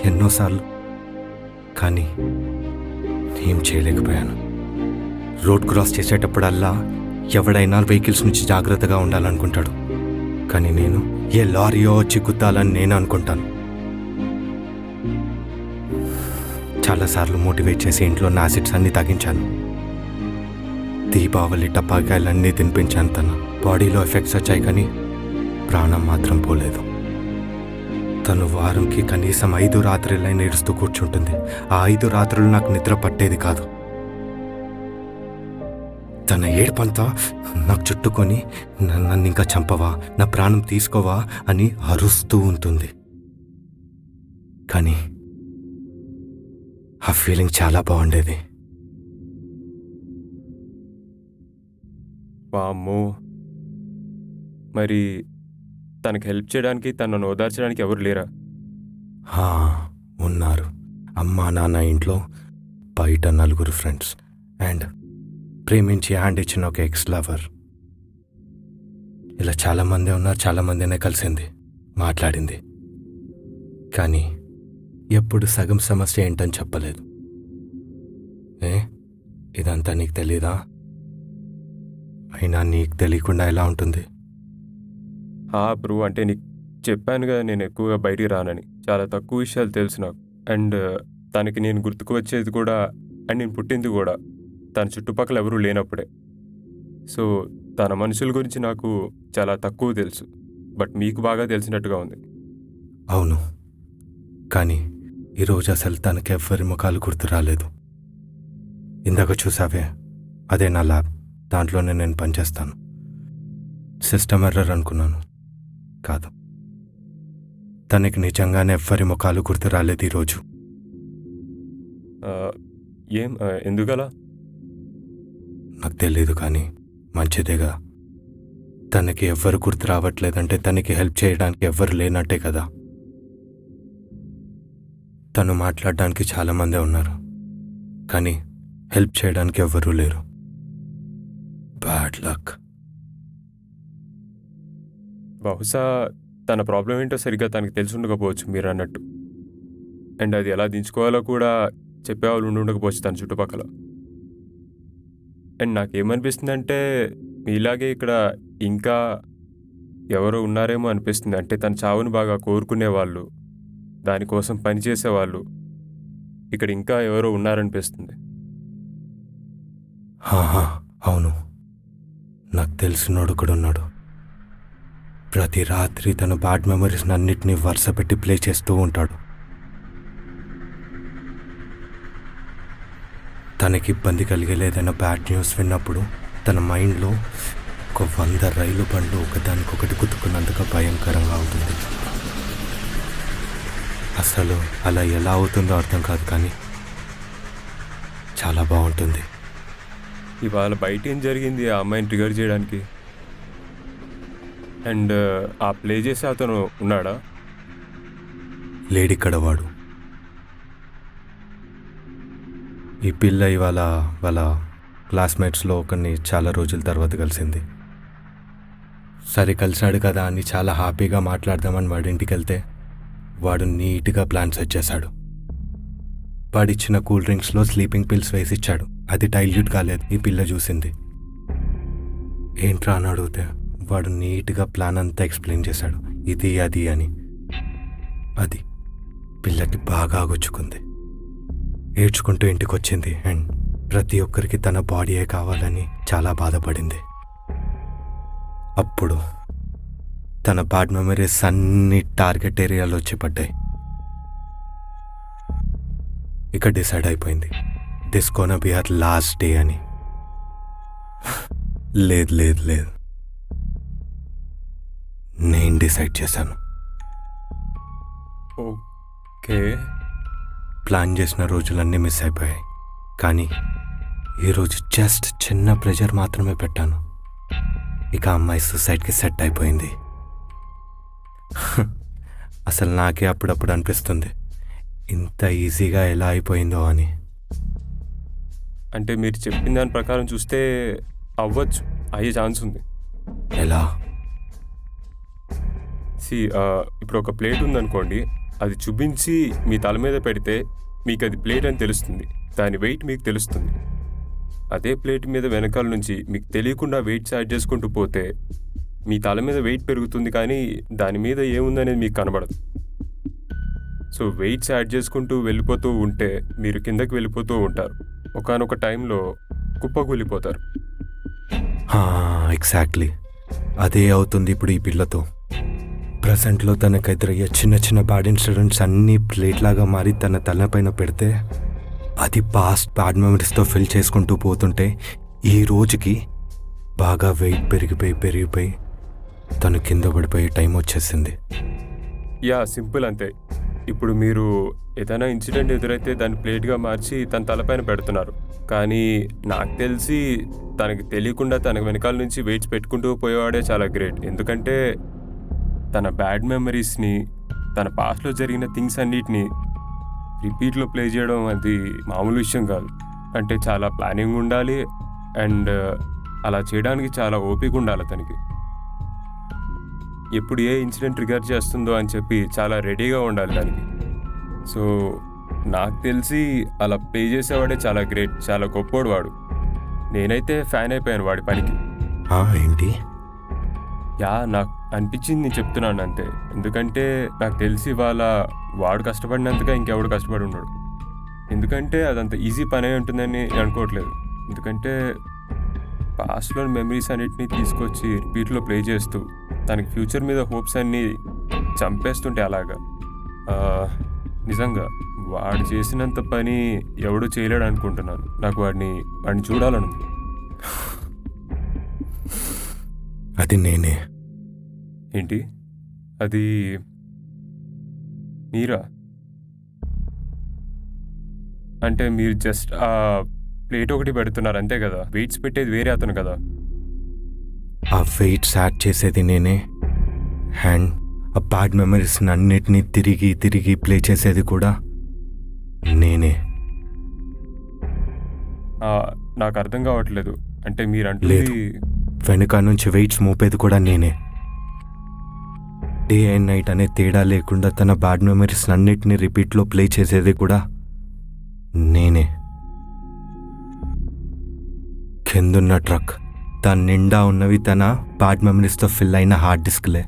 ఎన్నోసార్లు. కానీ ఏం చేయలేకపోయాను. రోడ్ క్రాస్ చేసేటప్పుడల్లా ఎవడైనా వెహికల్స్ నుంచి జాగ్రత్తగా ఉండాలనుకుంటాడు, కానీ నేను ఏ లారీయో వచ్చి గుద్దాలని నేను అనుకుంటాను. చాలాసార్లు మోటివేట్ చేసి ఇంట్లో నా యాసిడ్స్ అన్నీ తగ్గించాను. దీపావళి టపాకాయలన్నీ తినిపించాను. తన బాడీలో ఎఫెక్ట్స్ వచ్చాయి, కానీ ప్రాణం మాత్రం పోలేదు. తను వారంకి కనీసం 5 రాత్రులైనా ఏడుస్తూ కూర్చుంటుంది. ఆ 5 రాత్రులు నాకు నిద్ర పట్టేది కాదు. తన ఏడుపంతా నాకు చుట్టుకొని నన్ను ఇంకా చంపవా, నా ప్రాణం తీసుకోవా అని అరుస్తూ ఉంటుంది. కానీ ఆ ఫీలింగ్ చాలా బాగుండేది. వామ్మో, మరి తనకి హెల్ప్ చేయడానికి, తనను ఓదార్చడానికి ఎవరు లేరా? ఉన్నారు. అమ్మా నాన్న ఇంట్లో, బయట 4 ఫ్రెండ్స్ అండ్ ప్రేమించి హ్యాండ్ ఇచ్చిన ఒక ఎక్స్ లవర్. ఇలా చాలామంది ఉన్నారు. చాలామందినే కలిసింది, మాట్లాడింది, కానీ ఎప్పుడు సగం సమస్య ఏంటని చెప్పలేదు. ఇదంతా నీకు తెలీదా? అయినా నీకు తెలియకుండా ఎలా ఉంటుంది? బ్రో, అంటే నీకు చెప్పాను కదా నేను ఎక్కువగా బయటికి రానని. చాలా తక్కువ విషయాలు తెలుసు నాకు. అండ్ తనకి నేను గుర్తుకు వచ్చేది కూడా, అండ్ నేను పుట్టింది కూడా తన చుట్టుపక్కల ఎవరూ లేనప్పుడే. సో తన మనుషుల గురించి నాకు చాలా తక్కువ తెలుసు, బట్ మీకు బాగా తెలిసినట్టుగా ఉంది. అవును, కానీ ఈరోజు అసలు తనకి ఎవ్వరి ముఖాలు గుర్తు రాలేదు. ఇందాక చూసావే, అదే నా ల్యాబ్. దాంట్లోనే నేను పనిచేస్తాను. సిస్టమ్ ఎర్రర్ అనుకున్నాను, కాదు. తనకి నిజంగానే ఎవ్వరి ముఖాలు గుర్తు రాలేదు ఈరోజు. ఎందుకలా నాకు తెలీదు, కానీ మంచిదేగా. తనకి ఎవ్వరు గుర్తు రావట్లేదంటే తనకి హెల్ప్ చేయడానికి ఎవ్వరు లేనట్టే కదా. తను మాట్లాడడానికి చాలామందే ఉన్నారు, కానీ హెల్ప్ చేయడానికి ఎవ్వరూ లేరు. Bad luck. బహుశా తన ప్రాబ్లం ఏంటో సరిగ్గా తనకి తెలిసి ఉండకపోవచ్చు మీరు అన్నట్టు. అండ్ అది ఎలా దించుకోవాలో కూడా చెప్పేవాళ్ళు ఉండకపోవచ్చు తన చుట్టుపక్కల. అండ్ నాకేమనిపిస్తుందంటే మీలాగే ఇక్కడ ఇంకా ఎవరో ఉన్నారేమో అనిపిస్తుంది. అంటే తన చావుని బాగా కోరుకునేవాళ్ళు, దానికోసం పనిచేసేవాళ్ళు ఇక్కడ ఇంకా ఎవరో ఉన్నారనిపిస్తుంది. అవును, నాకు తెలిసినోడు కూడా ఉన్నాడు. ప్రతి రాత్రి తన బ్యాడ్ మెమరీస్ అన్నిటినీ వరుస పెట్టి ప్లే చేస్తూ ఉంటాడు. తనకి ఇబ్బంది కలిగేలేదైనా బ్యాడ్ న్యూస్ విన్నప్పుడు తన మైండ్లో ఒక 100 రైలు బండ్లు ఒకదానికొకటి గుద్దుకున్నందుకు భయంకరంగా అవుతుంది. అసలు అలా ఎలా అవుతుందో అర్థం కాదు, కానీ చాలా బాగుంటుంది. ఇవాళ బయట ఏం జరిగింది ఆ అమ్మాయిని ట్రిగర్ చేయడానికి? అండ్ ఆ ప్లే చేసే అతను ఉన్నాడా? లేడిక్కడ వాడు. ఈ పిల్ల ఇవాళ వాళ్ళ క్లాస్మేట్స్లో ఒకరిని చాలా రోజుల తర్వాత కలిసింది. సరే కలిసాడు కదా అని చాలా హ్యాపీగా మాట్లాడదామని వాడి ఇంటికి వెళ్తే వాడు నీట్గా ప్లాన్ సెట్ చేశాడు. వాడిచ్చిన కూల్ డ్రింక్స్లో స్లీపింగ్ పిల్స్ వేసి ఇచ్చాడు. అది డైల్యూట్ కాలేదు. ఈ పిల్ల చూసింది. ఏంట్రా అని అడిగితే వాడు నీట్గా ప్లాన్ అంతా ఎక్స్ప్లెయిన్ చేశాడు, ఇది అది అని. అది పిల్లకి బాగా గుచ్చుకుంది. ఏడ్చుకుంటూ ఇంటికి వచ్చింది అండ్ ప్రతి ఒక్కరికి తన బాడీయే కావాలని చాలా బాధపడింది. అప్పుడు తన బ్యాడ్ మెమరీస్ అన్ని టార్గెట్ ఏరియాలో వచ్చి పడ్డాయి. ఇక డిసైడ్ అయిపోయింది, this gonna be her last day అని. లేదు లేదు లేదు, నేను డిసైడ్ చేశాను. ఓకే. ప్లాన్ చేసిన రోజులన్నీ మిస్ అయిపోయాయి, కానీ ఈరోజు జస్ట్ చిన్న ప్రెజర్ మాత్రమే పెట్టాను. ఇక అమ్మాయి సూసైడ్కి సెట్ అయిపోయింది. అసలు నాకే అప్పుడప్పుడు అనిపిస్తుంది ఇంత ఈజీగా ఎలా అయిపోయిందో అని. అంటే మీరు చెప్పిన దాని ప్రకారం చూస్తే అవ్వచ్చు, అయ్యే ఛాన్స్ ఉంది. ఎలా? ఇప్పుడు ఒక ప్లేట్ ఉందనుకోండి, అది చూపించి మీ తల మీద పెడితే మీకు అది ప్లేట్ అని తెలుస్తుంది, దాని వెయిట్ మీకు తెలుస్తుంది. అదే ప్లేట్ మీద వెనకాల నుంచి మీకు తెలియకుండా వెయిట్స్ యాడ్ చేసుకుంటూ పోతే మీ తల మీద వెయిట్ పెరుగుతుంది, కానీ దాని మీద ఏముందనేది మీకు కనబడదు. సో వెయిట్స్ యాడ్ చేసుకుంటూ వెళ్ళిపోతూ ఉంటే మీరు కిందకి వెళ్ళిపోతూ ఉంటారు. ఒకానొక టైంలో కుప్పకూలిపోతారు. ఎగ్జాక్ట్లీ అదే అవుతుంది ఇప్పుడు ఈ పిల్లతో. ప్రజెంట్లో తనకు ఎదురయ్యే చిన్న చిన్న బ్యాడ్ ఇన్సిడెంట్స్ అన్నీ ప్లేట్ లాగా మారి తన తలపైన పెడితే అది పాస్ట్ బ్యాడ్ మెమరీస్తో ఫిల్ చేసుకుంటూ పోతుంటే ఈ రోజుకి బాగా వెయిట్ పెరిగిపోయి తను కింద పడిపోయే టైం వచ్చేసింది. యా, సింపుల్ అంతే. ఇప్పుడు మీరు ఏదైనా ఇన్సిడెంట్ ఎదురైతే దాన్ని ప్లేట్గా మార్చి తన తలపైన పెడుతున్నారు, కానీ నాకు తెలిసి తనకి తెలియకుండా తన వెనకాల నుంచి వెయిట్స్ పెట్టుకుంటూ పోయేవాడే చాలా గ్రేట్. ఎందుకంటే తన బ్యాడ్ మెమరీస్ని, తన పాస్ట్లో జరిగిన థింగ్స్ అన్నిటినీ రిపీట్లో ప్లే చేయడం అది మామూలు విషయం కాదు. అంటే చాలా ప్లానింగ్ ఉండాలి, అండ్ అలా చేయడానికి చాలా ఓపిక ఉండాలి తనకి. ఎప్పుడు ఏ ఇన్సిడెంట్ ట్రిగర్ చేస్తుందో అని చెప్పి చాలా రెడీగా ఉండాలి దానికి. సో నాకు తెలిసి అలా ప్లే చేసేవాడే చాలా గ్రేట్, చాలా గొప్పోడు వాడు. నేనైతే ఫ్యాన్ అయిపోయాను వాడి పనికి. ఏంటి? యా, నాకు అనిపించింది నేను చెప్తున్నాను అంతే. ఎందుకంటే నాకు తెలిసి వాడు కష్టపడినంతగా ఇంకెవడు కష్టపడి ఉన్నాడు. ఎందుకంటే అదంత ఈజీ పని అయి ఉంటుందని నేను అనుకోవట్లేదు. ఎందుకంటే పాస్ట్లోని మెమరీస్ అన్నిటినీ తీసుకొచ్చి రిపీట్లో ప్లే చేస్తూ తనకి ఫ్యూచర్ మీద హోప్స్ అన్నీ చంపేస్తుంటే అలాగా నిజంగా వాడు చేసినంత పని ఎవడు చేయలేడు అనుకుంటున్నాను. నాకు వాడిని చూడాలను. అది నేనే. ఏంటి? అది మీరా? అంటే మీరు జస్ట్ ఆ ప్లేట్ ఒకటి పెడుతున్నారు అంతే కదా, వెయిట్స్ పెట్టేది వేరే అతను కదా. ఆ వెయిట్స్ యాడ్ చేసేది నేనే, అండ్ ఆ బ్యాడ్ మెమరీస్ని అన్నిటినీ తిరిగి ప్లే చేసేది కూడా నేనే. నాకు అర్థం కావట్లేదు. అంటే మీరు లేదు, వెనుక నుంచి వెయిట్స్ మోపేది కూడా నేనే. డే అండ్ నైట్ అనే తేడా లేకుండా తన బ్యాడ్ మెమరీస్ అన్నిటినీ రిపీట్లో ప్లే చేసేది కూడా నేనే. కిందున్న ట్రక్, దాని నిండా ఉన్నవి తన బ్యాడ్ మెమరీస్తో ఫిల్ అయిన హార్డ్ డిస్క్లే.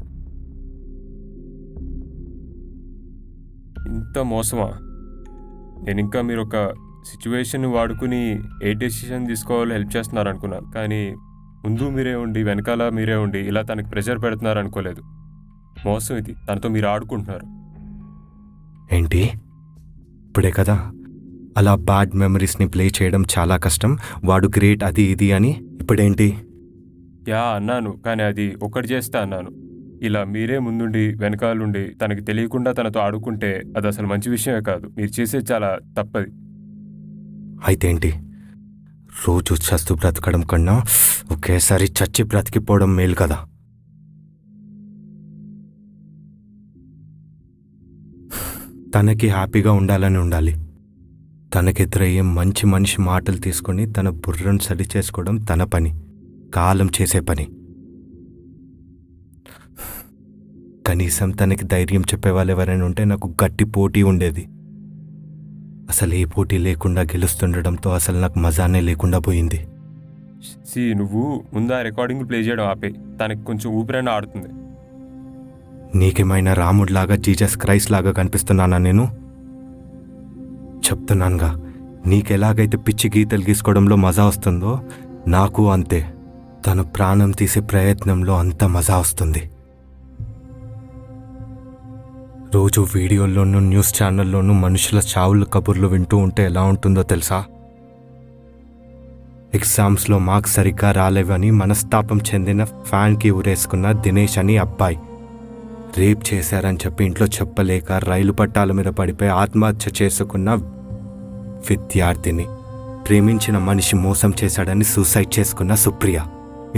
ఇంత మోసమా? నేను ఇంకా మీరు ఒక సిచ్యువేషన్ వాడుకుని ఏ డెసిషన్ తీసుకోవాలో హెల్ప్ చేస్తున్నారు అనుకున్నాను, కానీ ముందు మీరే ఉండి వెనకాల మీరే ఉండి ఇలా తనకి ప్రెషర్ పెడుతున్నారు అనుకోలేదు. మోసం ఇది. తనతో మీరు ఆడుకుంటున్నారు. ఏంటి? ఇప్పుడే కదా అలా బ్యాడ్ మెమరీస్ని ప్లే చేయడం చాలా కష్టం, వాడు గ్రేట్ అది ఇది అని. ఇప్పుడేంటి? యా అన్నాను, కానీ అది ఒకటి చేస్తే అన్నాను. ఇలా మీరే ముందుండి వెనకాలండి తనకి తెలియకుండా తనతో ఆడుకుంటే అది అసలు మంచి విషయమే కాదు. మీరు చేసేది చాలా తప్పది. అయితే ఏంటి? రోజు చస్తూ బ్రతకడం కన్నా ఒకేసారి చచ్చి బ్రతికిపోవడం మేలు కదా. తనకి హ్యాపీగా ఉండాలని ఉండాలి. తనకెదురయ్యే మంచి మనిషి మాటలు తీసుకొని తన బుర్రను సరి చేసుకోవడం తన పని, కాలం చేసే పని. కనీసం తనకి ధైర్యం చెప్పేవాళ్ళు ఎవరైనా ఉంటే నాకు గట్టి పోటీ ఉండేది. అసలు ఏ పోటీ లేకుండా గెలుస్తుండడంతో అసలు నాకు మజానే లేకుండా పోయింది. నువ్వు ముందు ఆ రికార్డింగ్ ప్లే చేయడం ఆపే, తనకి కొంచెం ఊపిరైనా ఆడుతుంది. నీకేమైనా రాముడిలాగా జీసస్ క్రైస్ట్ లాగా కనిపిస్తున్నానా? నేను చెప్తున్నానుగా, నీకెలాగైతే పిచ్చి గీతలు గీసుకోవడంలో మజా వస్తుందో నాకు అంతే. తన ప్రాణం తీసే ప్రయత్నంలో అంత మజా వస్తుంది. రోజు వీడియోల్లోనూ న్యూస్ ఛానల్లోనూ మనుషుల చావుల కబుర్లు వింటూ ఉంటే ఎలా ఉంటుందో తెలుసా? ఎగ్జామ్స్లో మార్క్స్ సరిగ్గా రాలేవని మనస్తాపం చెందిన ఫ్యాన్కి ఊరేసుకున్న దినేష్ అని అబ్బాయి, రేప్ చేశారని చెప్పి ఇంట్లో చెప్పలేక రైలు పట్టాల మీద పడిపోయి ఆత్మహత్య చేసుకున్న విద్యార్థిని, ప్రేమించిన మనిషి మోసం చేశాడని సూసైడ్ చేసుకున్న సుప్రియ,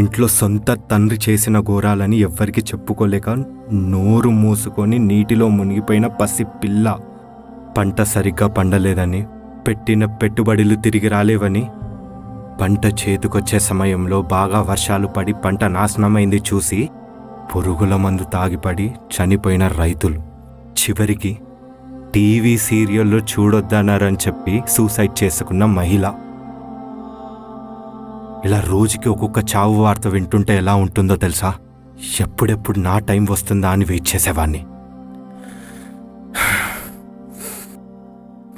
ఇంట్లో సొంత తండ్రి చేసిన ఘోరాలని ఎవ్వరికి చెప్పుకోలేక నోరు మూసుకొని నీటిలో మునిగిపోయిన పసి పిల్ల, పంట సరిగ్గా పండలేదని, పెట్టిన పెట్టుబడులు తిరిగి రాలేవని, పంట చేతికొచ్చే సమయంలో బాగా వర్షాలు పడి పంట నాశనమైంది చూసి పురుగుల మందు తాగిపడి చనిపోయిన రైతులు, చివరికి టీవీ సీరియల్లో చూడొద్దన్నారని చెప్పి సూసైడ్ చేసుకున్న మహిళ. ఇలా రోజుకి ఒక్కొక్క చావు వార్త వింటుంటే ఎలా ఉంటుందో తెలుసా? ఎప్పుడెప్పుడు నా టైం వస్తుందా అని వెయిట్ చేసేవాణ్ణి.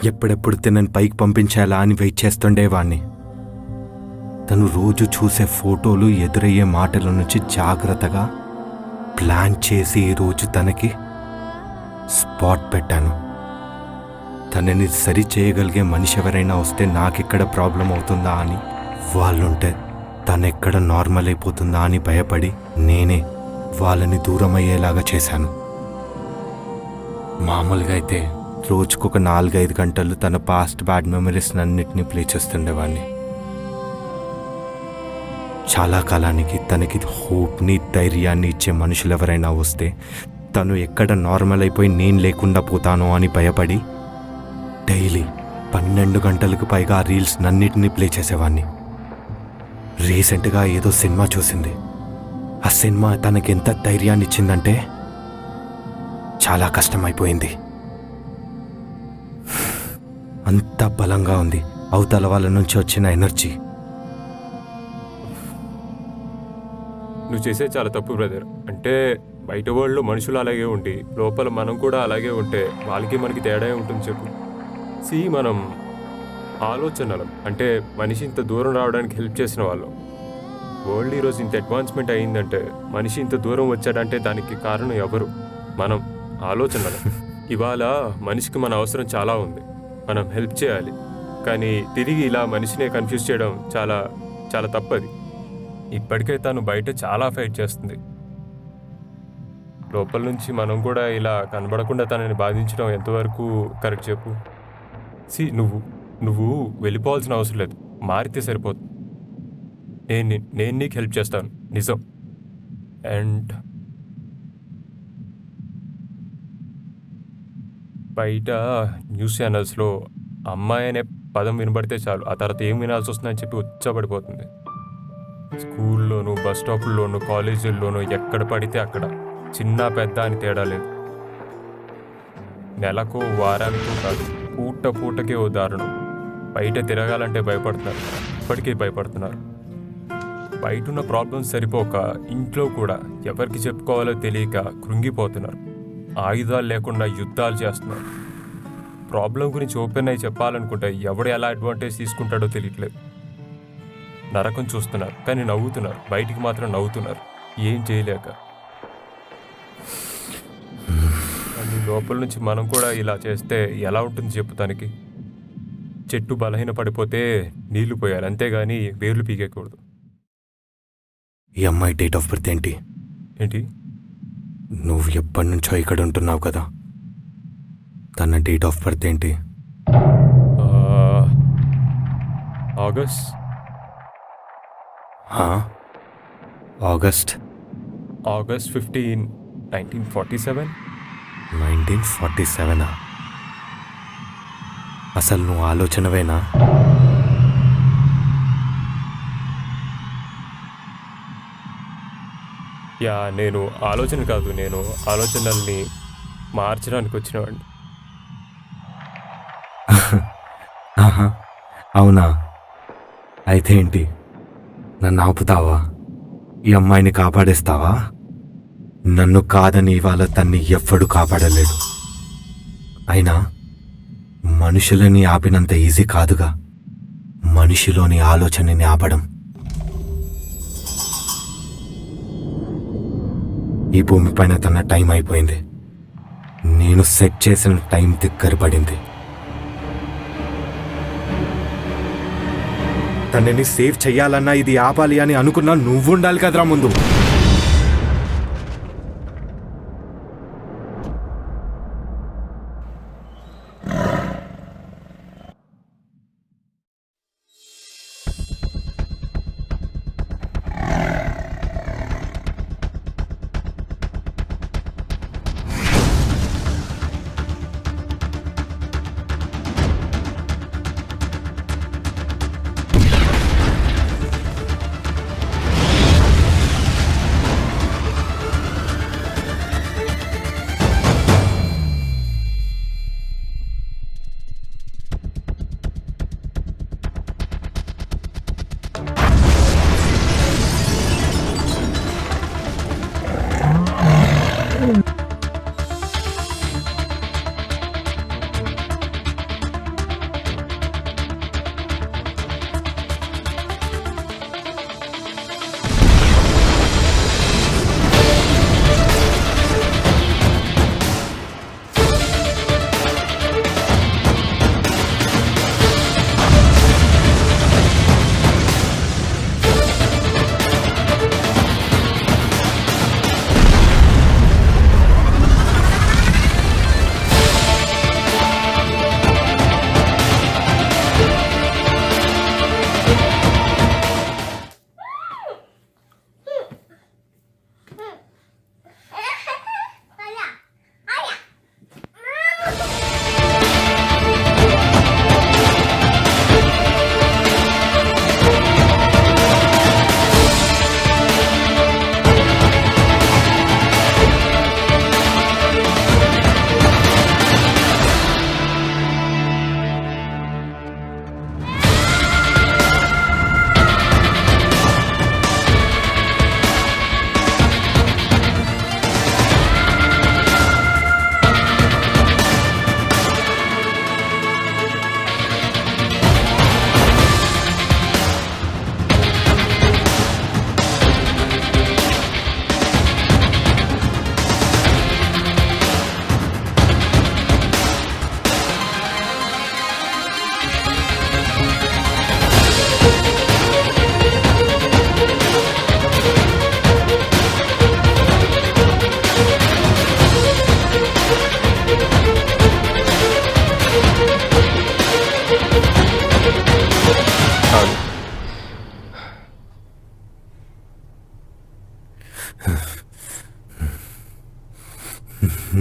ఎప్పుడెప్పుడు తినని పైకి పంపించేలా అని వెయిట్ చేస్తుండేవాణ్ణి. తను రోజు చూసే ఫోటోలు, ఎదురయ్యే మాటల నుంచి జాగ్రత్తగా ప్లాన్ చేసి ఈరోజు తనకి స్పాట్ పెట్టాను. తనని సరి చేయగలిగే మనిషి ఎవరైనా వస్తే నాకెక్కడ ప్రాబ్లం అవుతుందా అని, వాళ్ళుంటే తనెక్కడ నార్మల్ అయిపోతుందా అని భయపడి నేనే వాళ్ళని దూరం అయ్యేలాగా చేశాను. మామూలుగా అయితే రోజుకొక 4-5 గంటలు తన పాస్ట్ బ్యాడ్ మెమరీస్ అన్నిటినీ ప్లే చేస్తుండేవాడిని. చాలా కాలానికి తనకి హోప్ని, ధైర్యాన్ని ఇచ్చే మనుషులు ఎవరైనా వస్తే తను ఎక్కడ నార్మల్ అయిపోయి నేను లేకుండా పోతానో అని భయపడి డైలీ 12 గంటలకు పైగా ఆ రీల్స్ అన్నిటినీ ప్లే చేసేవాడిని. రీసెంట్గా ఏదో సినిమా చూసింది. ఆ సినిమా తనకి ఎంత ధైర్యాన్ని ఇచ్చిందంటే చాలా కష్టమైపోయింది. అంత బలంగా ఉంది అవతల వాళ్ళ నుంచి వచ్చిన ఎనర్జీ. నువ్వు చేసే చాలా తప్పు బ్రదర్. అంటే బయట వరల్డ్లో మనుషులు అలాగే ఉండి లోపల మనం కూడా అలాగే ఉంటే వాళ్ళకి మనకి తేడా ఉంటుంది చెప్పు. మనం ఆలోచనలం అంటే మనిషి ఇంత దూరం రావడానికి హెల్ప్ చేసిన వాళ్ళం. వరల్డ్ ఈరోజు ఇంత అడ్వాన్స్మెంట్ అయ్యిందంటే, మనిషి ఇంత దూరం వచ్చాడంటే దానికి కారణం ఎవరు? మనం ఆలోచనలం. ఇవాళ మనిషికి మన అవసరం చాలా ఉంది, మనం హెల్ప్ చేయాలి. కానీ తిరిగి ఇలా మనిషినే కన్ఫ్యూజ్ చేయడం చాలా చాలా తప్పది. ఇప్పటికే తను బయట చాలా ఫైట్ చేస్తుంది. లోపల నుంచి మనం కూడా ఇలా కనబడకుండా తనని బాధించడం ఎంతవరకు కరెక్ట్ చెప్పు. నువ్వు వెళ్ళిపోవాల్సిన అవసరం లేదు, మారితే సరిపోతుంది. నేను నీకు హెల్ప్ చేస్తాను, నిజం. అండ్ బయట న్యూస్ ఛానల్స్లో అమ్మాయి అనే పదం వినబడితే చాలు, ఆ తర్వాత ఏం వినాల్సి వస్తుందని చెప్పి ఉచ్చబడిపోతుంది. స్కూల్లోనూ, బస్ స్టాపుల్లోనూ, కాలేజీల్లోనూ ఎక్కడ పడితే అక్కడ చిన్న పెద్ద అని తేడా లేదు. నెలకో వారానికో కాదు, పూటకే ఓ దారుణం. బయట తిరగాలంటే భయపడుతున్నారు, ఇప్పటికే భయపడుతున్నారు. బయట ఉన్న ప్రాబ్లమ్స్ సరిపోక ఇంట్లో కూడా ఎవరికి చెప్పుకోవాలో తెలియక కృంగిపోతున్నారు. ఆయుధాలు లేకుండా యుద్ధాలు చేస్తున్నారు. ప్రాబ్లం గురించి ఓపెన్ అయ్యి చెప్పాలనుకుంటే ఎవడు ఎలా అడ్వాంటేజ్ తీసుకుంటాడో తెలియట్లేదు. నరకం చూస్తున్నారు కానీ నవ్వుతున్నారు, బయటికి మాత్రం నవ్వుతున్నారు ఏం చేయలేక. అని లోపల నుంచి మనం కూడా ఇలా చేస్తే ఎలా ఉంటుంది చెప్పు. తనకి చెట్టు బలహీన పడిపోతే నీళ్లు పోయాలి, అంతేగాని వేర్లు పీకేయకూడదు. ఈ అమ్మాయి డేట్ ఆఫ్ బర్త్ ఏంటి? ఏంటి? నువ్వు ఎప్పటి నుంచో ఇక్కడ ఉంటున్నావు కదా, తన డేట్ ఆఫ్ బర్త్ ఏంటి? August August 15, 1947. 1947? అసలు నువ్వు ఆలోచనవేనా? నేను ఆలోచన కాదు, నేను ఆలోచనల్ని మార్చడానికి వచ్చినవాడిని. అవునా? అయితే ఏంటి, నన్ను ఆపుతావా? ఈ అమ్మాయిని కాపాడేస్తావా? నన్ను కాదని ఇవాళ తన్ని ఎవ్వడు కాపాడలేడు. అయినా మనుషులని ఆపినంత ఈజీ కాదుగా మనిషిలోని ఆలోచనని ఆపడం. ఈ భూమిపైన తన టైం అయిపోయింది. నేను సెట్ చేసిన టైం దగ్గర పడింది. తనని సేవ్ చెయ్యాలన్నా ఇది ఆపాలి అని అనుకున్నా నువ్వు ఉండాలి కదరా ముందు.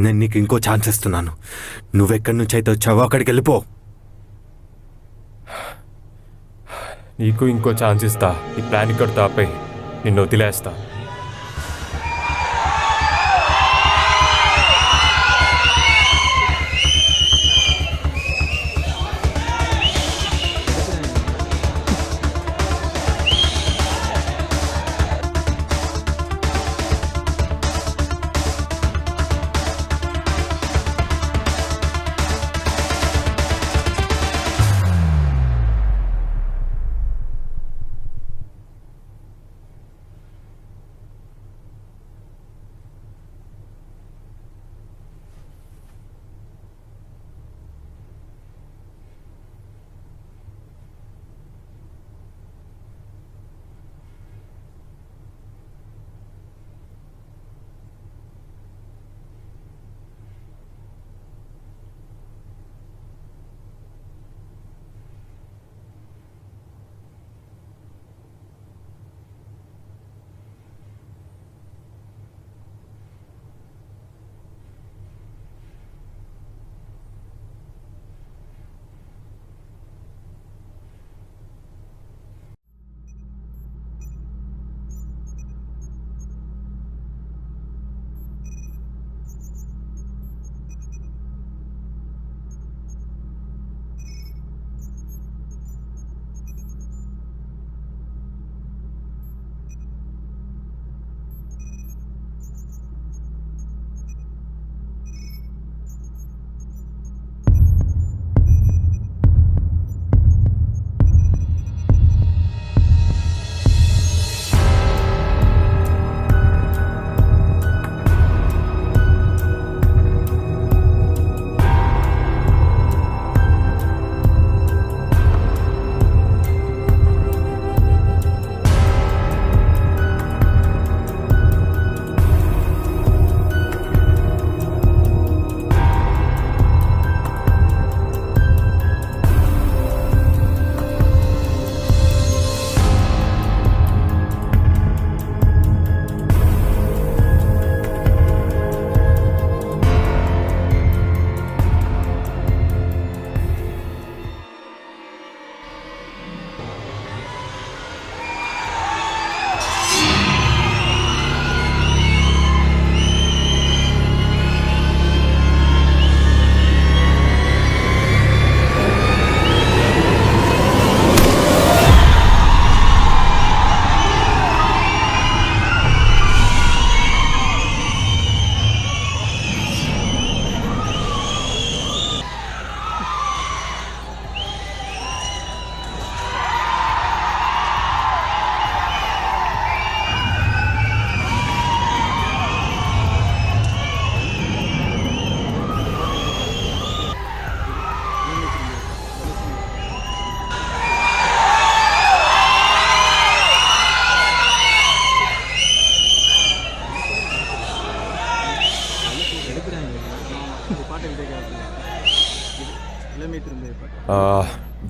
నేను నీకు ఇంకో ఛాన్స్ ఇస్తున్నాను. నువ్వెక్కడి నుంచి అయితే వచ్చావో అక్కడికి వెళ్ళిపో. నీకు ఇంకో ఛాన్స్ ఇస్తా. ఈ ప్లాన్ ఇక్కడ తాపై నిన్ను వదిలేస్తా.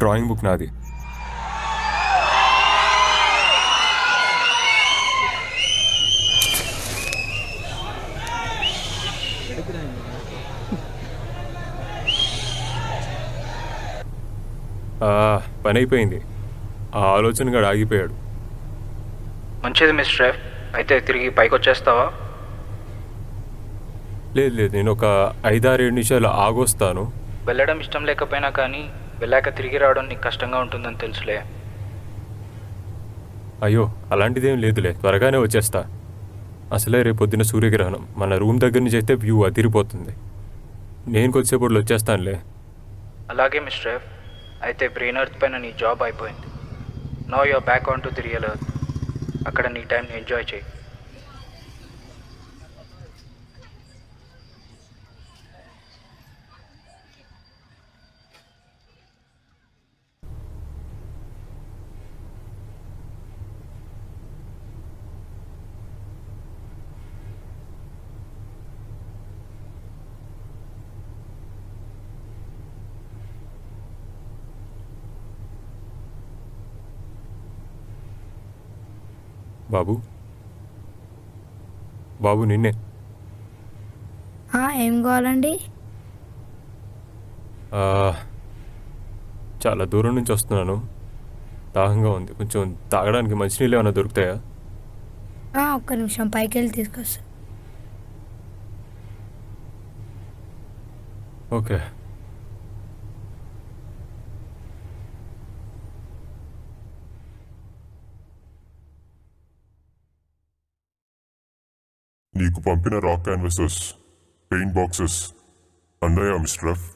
డ్రాయింగ్ బుక్ నాది. పని అయిపోయింది. ఆ ఆలోచనగా ఆగిపోయాడు. మంచిది మిస్టర్ ఎఫ్. అయితే తిరిగి పైకి వచ్చేస్తావా? లేదు లేదు, నేను ఒక 5-6 నిమిషాలు ఆగొస్తాను. వెళ్ళడం ఇష్టం లేకపోయినా కానీ వెళ్ళాక తిరిగి రావడం నీకు కష్టంగా ఉంటుందని తెలుసులే. అయ్యో అలాంటిదేం లేదులే, త్వరగానే వచ్చేస్తా. అసలే రేపు పొద్దున్న సూర్యగ్రహణం. మన రూమ్ దగ్గర నుంచి అయితే వ్యూ అదిరిపోతుంది. నేను కొద్దిసేపట్లో వచ్చేస్తానులే. అలాగే మిస్టర్ ఎఫ్. అయితే బ్రెయిన్ ఎర్త్ పైన నీ జాబ్ అయిపోయింది. Now you're back on to the real earth. అక్కడ నీ టైంని ఎంజాయ్ చేయి. బాబు బాబు నిన్నే. ఏం కావాలండి? ఆ, చాలా దూరం నుంచి వస్తున్నాను, దాహంగా ఉంది. కొంచెం తాగడానికి మంచినీళ్ళు ఏమైనా దొరుకుతాయా? ఒక్క నిమిషం పైకి వెళ్ళి తీసుకొస్తా. ఓకే. నీకు పంపిన రాక్ క్యాన్వసెస్, పెయింట్ బాక్సెస్ అన్నాయా మిస్టర్ ఎఫ్?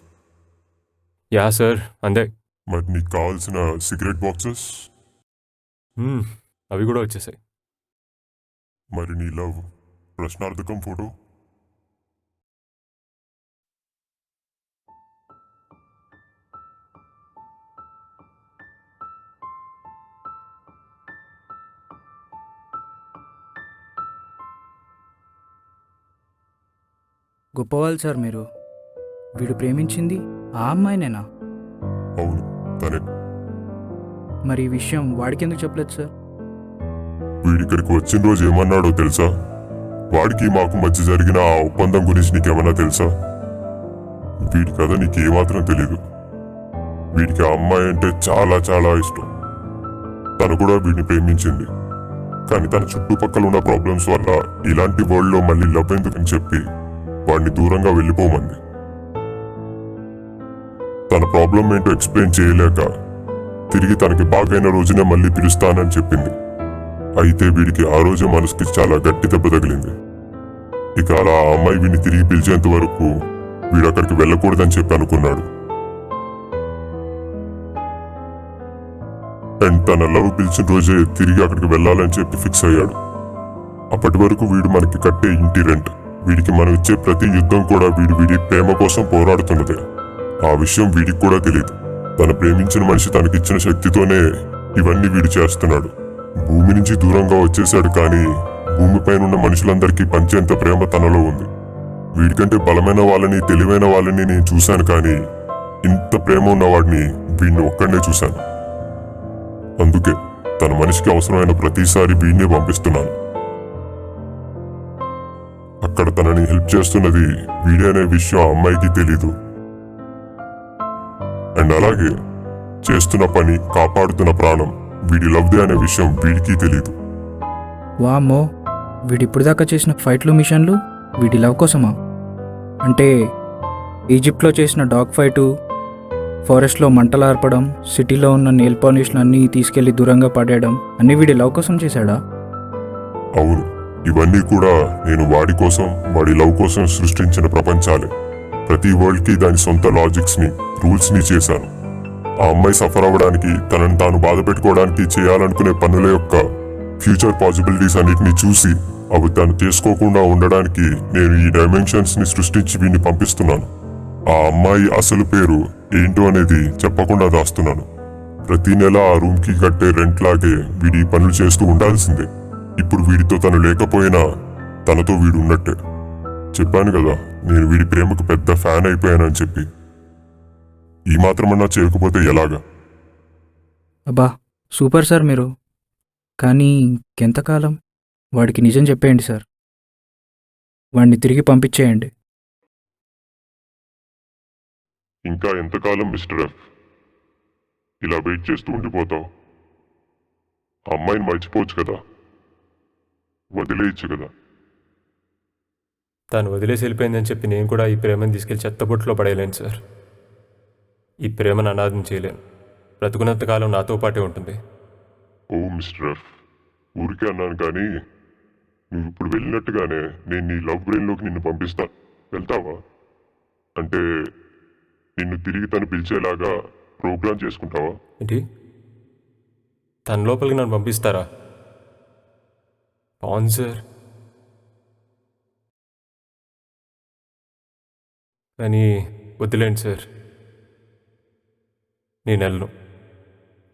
యా సార్, అందే. మరి నీకు కావాల్సిన సిగరెట్ బాక్సెస్? అవి కూడా వచ్చేసాయి. మరి నీ లవ్ ప్రశ్నార్థకం ఫోటో? గొప్పవాళ్ళు సార్ మీరు. వీడు ప్రేమించింది ఆ అమ్మాయినేనా? అవును, తనే. మరి ఈ విషయం వాడికి ఎందుకు చెప్పలేదు సార్? వీడిక్కడికి వచ్చిన రోజు ఏమన్నాడో తెలుసా? వాడికి మాకు మధ్య జరిగిన ఆ ఒప్పందం గురించి నీకేమన్నా తెలుసా? వీడి కథ నీకేమాత్రం తెలీదు. వీడికి ఆ అమ్మాయి అంటే చాలా చాలా ఇష్టం. తను కూడా వీడిని ప్రేమించింది. కానీ తన చుట్టుపక్కల ఉన్న ప్రాబ్లమ్స్ వల్ల ఇలాంటి వరల్డ్లో మళ్ళీ లవ్ ఎందుకని చెప్పి వాడిని దూరంగా వెళ్ళిపోమంది. తన ప్రాబ్లం ఏంటో ఎక్స్ప్లెయిన్ చేయలేక తిరిగి తనకి బాగైన రోజునే మళ్ళీ పిలుస్తానని చెప్పింది. అయితే వీడికి ఆ రోజే మనసుకి చాలా గట్టి దెబ్బ తగిలింది. ఇక అలా ఆ అమ్మాయి వీడిని తిరిగి పిలిచేంత వరకు వీడు అక్కడికి వెళ్ళకూడదని చెప్పి అనుకున్నాడు. అండ్ తన లవ్ పిలిచిన రోజే తిరిగి అక్కడికి వెళ్ళాలని చెప్పి ఫిక్స్ అయ్యాడు. అప్పటి వరకు వీడు మనకి కట్టే ఇంటి రెంట్, వీడికి మనం ఇచ్చే ప్రతి యుద్ధం కూడా వీడి ప్రేమ కోసం పోరాడుతున్నదే. ఆ విషయం వీడికి కూడా తెలియదు. తను ప్రేమించిన మనిషి తనకిచ్చిన శక్తితోనే ఇవన్నీ వీడు చేస్తున్నాడు. భూమి నుంచి దూరంగా వచ్చేశాడు, కానీ భూమిపైన ఉన్న మనుషులందరికీ పంచేంత ప్రేమ తనలో ఉంది. వీడికంటే బలమైన వాళ్ళని, తెలివైన వాళ్ళని నేను చూశాను, కానీ ఇంత ప్రేమ ఉన్నవాడిని వీడిని ఒక్కడనే చూశాను. అందుకే తన మనిషికి అవసరమైన ప్రతిసారి వీడినే పంపిస్తున్నాను. అక్కడ తనని హెల్ప్ చేస్తున్నది వీడే అనే విషయం ఆ అమ్మాయికి తెలీదు. అండ్ అలాగే చేస్తున్న పని, కాపాడుతున్న ప్రాణం వీడి లవ్దే అనే విషయం వీడికి తెలీదు. వామ్మో, వీడిప్పుడు దాకా చేసిన ఫైట్లు, మిషన్లు వీడి లవ్ కోసమా? అంటే ఈజిప్ట్లో చేసిన డాగ్ ఫైటు, ఫారెస్ట్లో మంటలు ఆర్పడం, సిటీలో ఉన్న నెయిల్ పాలిష్లు అన్నీ తీసుకెళ్లి దూరంగా పడేయడం అన్నీ వీడి లవ్ కోసం చేశాడా? అవును, ఇవన్నీ కూడా నేను వాడి కోసం, వాడి లవ్ కోసం సృష్టించిన ప్రపంచాలే. ప్రతి వరల్డ్కి దాని సొంత లాజిక్స్ని, రూల్స్ని చేశాను. ఆ అమ్మాయి సఫర్ అవ్వడానికి, తనని తాను బాధ పెట్టుకోవడానికి చేయాలనుకునే పనుల యొక్క ఫ్యూచర్ పాసిబిలిటీస్ అన్నిటిని చూసి అవి తను చేసుకోకుండా ఉండడానికి నేను ఈ డైమెన్షన్స్ని సృష్టించి వీడిని పంపిస్తున్నాను. ఆ అమ్మాయి అసలు పేరు ఏంటో అనేది చెప్పకుండా దాస్తున్నాను. ప్రతి నెల ఆ రూమ్కి కట్టే రెంట్ లాగే వీడి పనులు చేస్తూ ఉండాల్సిందే. ఇప్పుడు వీడితో తను లేకపోయినా తనతో వీడు ఉన్నట్టే. చెప్పాను కదా, నేను వీడి ప్రేమకు పెద్ద ఫ్యాన్ అయిపోయానని చెప్పి. ఈ మాత్రమన్నా చేయకపోతే ఎలాగా? అబ్బా సూపర్ సార్ మీరు. కానీ ఇంకెంతకాలం? వాడికి నిజం చెప్పేయండి సార్. వాడిని తిరిగి పంపించేయండి. ఇంకా ఎంతకాలం మిస్టర్ ఎఫ్ ఇలా వెయిట్ చేస్తూ ఉండిపోతావు? ఆ అమ్మాయిని మర్చిపోవచ్చు కదా, వదిలేయచ్చు కదా. తను వదిలేసి వెళ్ళిపోయిందని చెప్పి నేను కూడా ఈ ప్రేమను తీసుకెళ్లి చెత్తబుట్లో పడేయలేను సార్. ఈ ప్రేమను అనాథం చేయలేను. బ్రతుకున్నంతకాలం నాతో పాటే ఉంటుంది. ఓ మిస్టర్ ఎఫ్, ఊరికే అన్నాను, కానీ నువ్వు ఇప్పుడు వెళ్ళినట్టుగానే నేను నీ లవ్ బ్రెయిన్లోకి నిన్ను పంపిస్తా. వెళ్తావా? అంటే నిన్ను తిరిగి తను పిలిచేలాగా ప్రోగ్రామ్ చేసుకుంటావా? ఏంటి, తన లోపలికి నన్ను పంపిస్తారా? అవును సార్, కానీ వద్దులేండి సార్, నేను వెళ్ళను.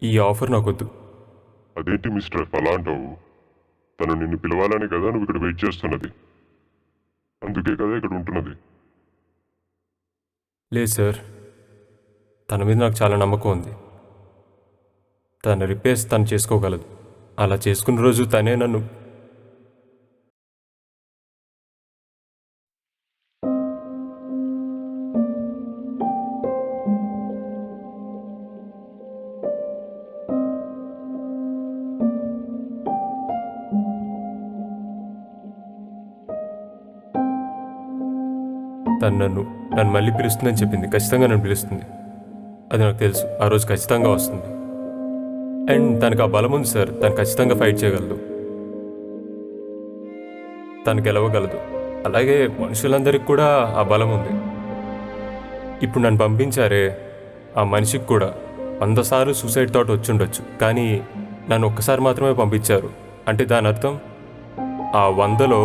ఈ ఆఫర్ నాకొద్దు. అదేంటి మిస్టర్ ఎఫ్ అలా అంటావు? తను నిన్ను పిలవాలని కదా నువ్వు ఇక్కడ వెయిట్ చేస్తున్నది. అందుకే కదా ఇక్కడ ఉంటున్నది. లేదు సార్, తన మీద నాకు చాలా నమ్మకం ఉంది. తన రిపేర్స్ తను చేసుకోగలదు. అలా చేసుకున్న రోజు తనే నన్ను తను నన్ను మళ్ళీ పిలుస్తుందని చెప్పింది. ఖచ్చితంగా నన్ను పిలుస్తుంది, అది నాకు తెలుసు. ఆ రోజు ఖచ్చితంగా వస్తుంది. అండ్ తనకు ఆ బలం ఉంది సార్. తను ఖచ్చితంగా ఫైట్ చేయగలదు, తను గెలవగలదు. అలాగే మనుషులందరికీ కూడా ఆ బలం ఉంది. ఇప్పుడు నన్ను పంపించారే, ఆ మనిషికి కూడా 100 సార్లు సూసైడ్ థాట్ వచ్చి ఉండొచ్చు, కానీ నన్ను ఒక్కసారి మాత్రమే పంపించారు. అంటే దాని అర్థం ఆ 100లో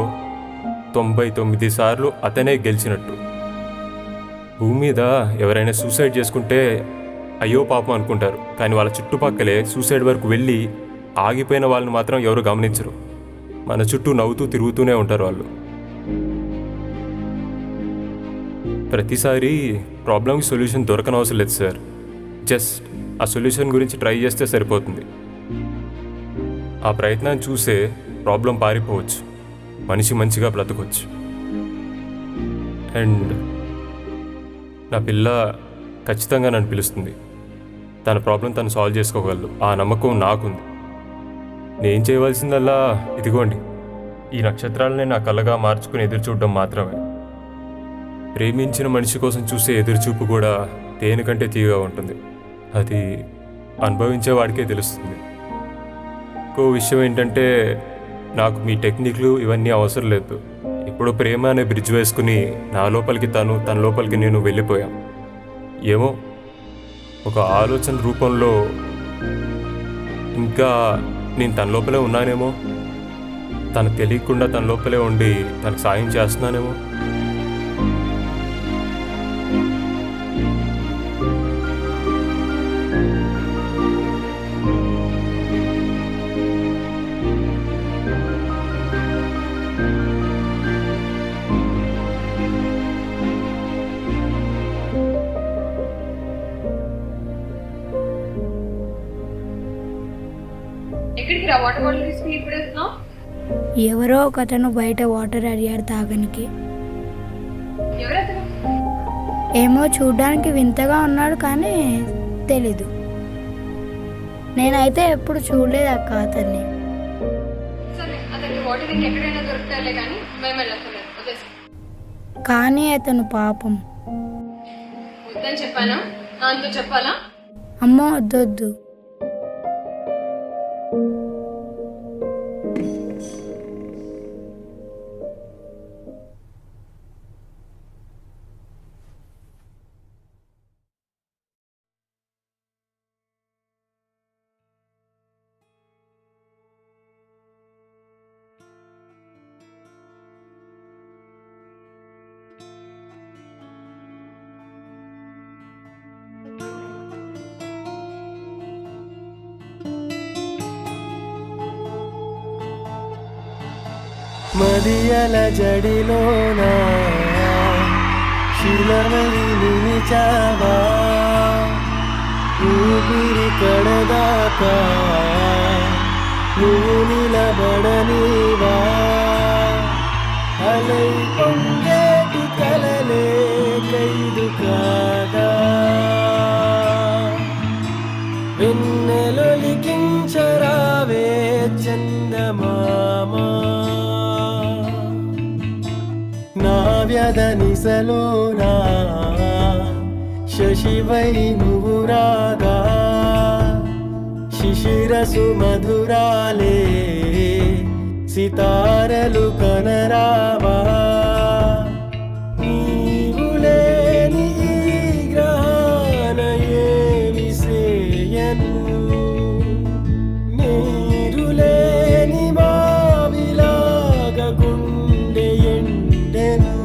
99 సార్లు అతనే గెలిచినట్టు. భూమి మీద ఎవరైనా సూసైడ్ చేసుకుంటే అయ్యో పాపం అనుకుంటారు, కానీ వాళ్ళ చుట్టుపక్కలే సూసైడ్ వరకు వెళ్ళి ఆగిపోయిన వాళ్ళని మాత్రం ఎవరు గమనించరు. మన చుట్టూ నవ్వుతూ తిరుగుతూనే ఉంటారు వాళ్ళు. ప్రతిసారి ప్రాబ్లంకి సొల్యూషన్ దొరకనవసరం లేదు సార్. జస్ట్ ఆ సొల్యూషన్ గురించి ట్రై చేస్తే సరిపోతుంది. ఆ ప్రయత్నాన్ని చూసే ప్రాబ్లం పారిపోవచ్చు, మనిషి మంచిగా బ్రతకొచ్చు. అండ్ నా పిల్ల ఖచ్చితంగా నన్ను పిలుస్తుంది. తన ప్రాబ్లం తను సాల్వ్ చేసుకోగలదు, ఆ నమ్మకం నాకుంది. నేను చేయవలసిందల్లా ఇదిగోండి, ఈ నక్షత్రాలనే నా కళ్ళగా మార్చుకుని ఎదురుచూడడం మాత్రమే. ప్రేమించిన మనిషి కోసం చూసే ఎదురుచూపు కూడా దేనికంటే తీయగా ఉంటుంది. అది అనుభవించే వాడికే తెలుస్తుంది. ఇంకో విషయం ఏంటంటే, నాకు మీ టెక్నిక్లు ఇవన్నీ అవసరం లేదు. ఇప్పుడు ప్రేమ అనే బ్రిడ్జ్ వేసుకుని నా లోపలికి తను, తన లోపలికి నేను వెళ్ళిపోయాం. ఏమో ఒక ఆలోచన రూపంలో ఇంకా నేను తన లోపలే ఉన్నానేమో, తను తెలియకుండా తన లోపలే ఉండి తనకు సాయం చేస్తున్నానేమో. ఎక్కడికి రా వాటర్ బాటిల్ తీసుకుని ఇప్పుడు వస్తున్నావు? ఎవరో ఒక అతను బయట వాటర్ అడిగాడు తాగనికి. ఎవరతను? ఏమో చూడ్డానికి వింతగా ఉన్నాడు, కానీ తెలీదు. నేనైతే ఎప్పుడు చూడలేదు అక్క అతన్ని. సరే అతనికి వాటర్ ఇంకెక్కడైనా దొరుకుతాయిలే కానీ మేము వెళ్ళక్కర్లేదు, వదిలేసి. కానీ అతను పాపం. వద్దని చెప్పానా? నాతో చెప్పాలా? అమ్మో వద్దొద్దు. మదియల జడిలోనా శిలమై నిలిచావా, ఊపిరి కడదాకా నువ్వు నిలబడనివా, అలై పొంగేటి కలలే ఖైదు కాగా, వెన్నెలొలికించరావే చందమామా, నా వ్యధ నిసలోనా శశివై నువ్వు రాగా, శిశిరసు మధురాలే సితారలు కనరావా, నీవు లేని ఈ గ్రహాన ఏమి సేయను, నీరు లేని మావిలాగ గుండె ఎండెను,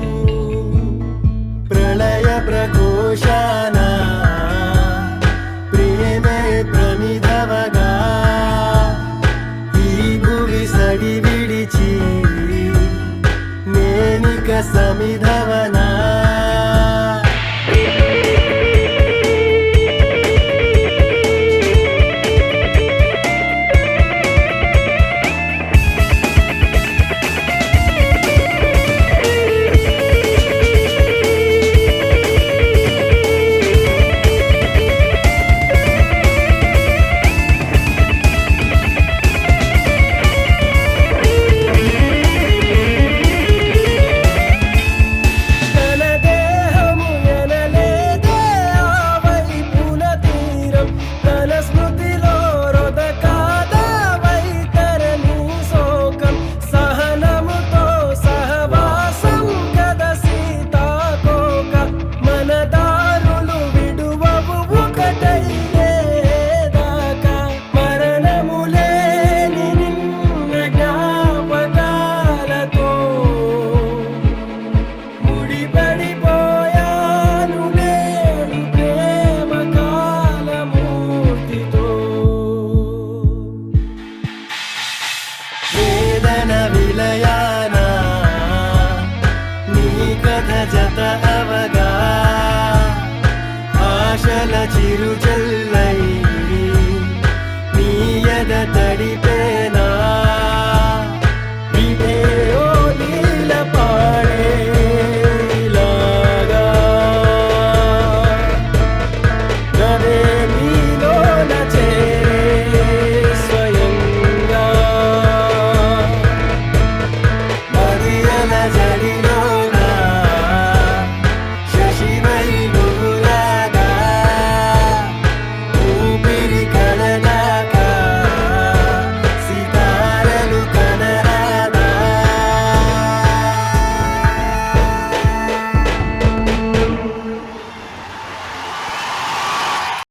ప్రళయ ప్రకోశాన ప్రేమే ప్రమిదవగా, ఈ భువి సడి విడిచి నేనిక సమిధ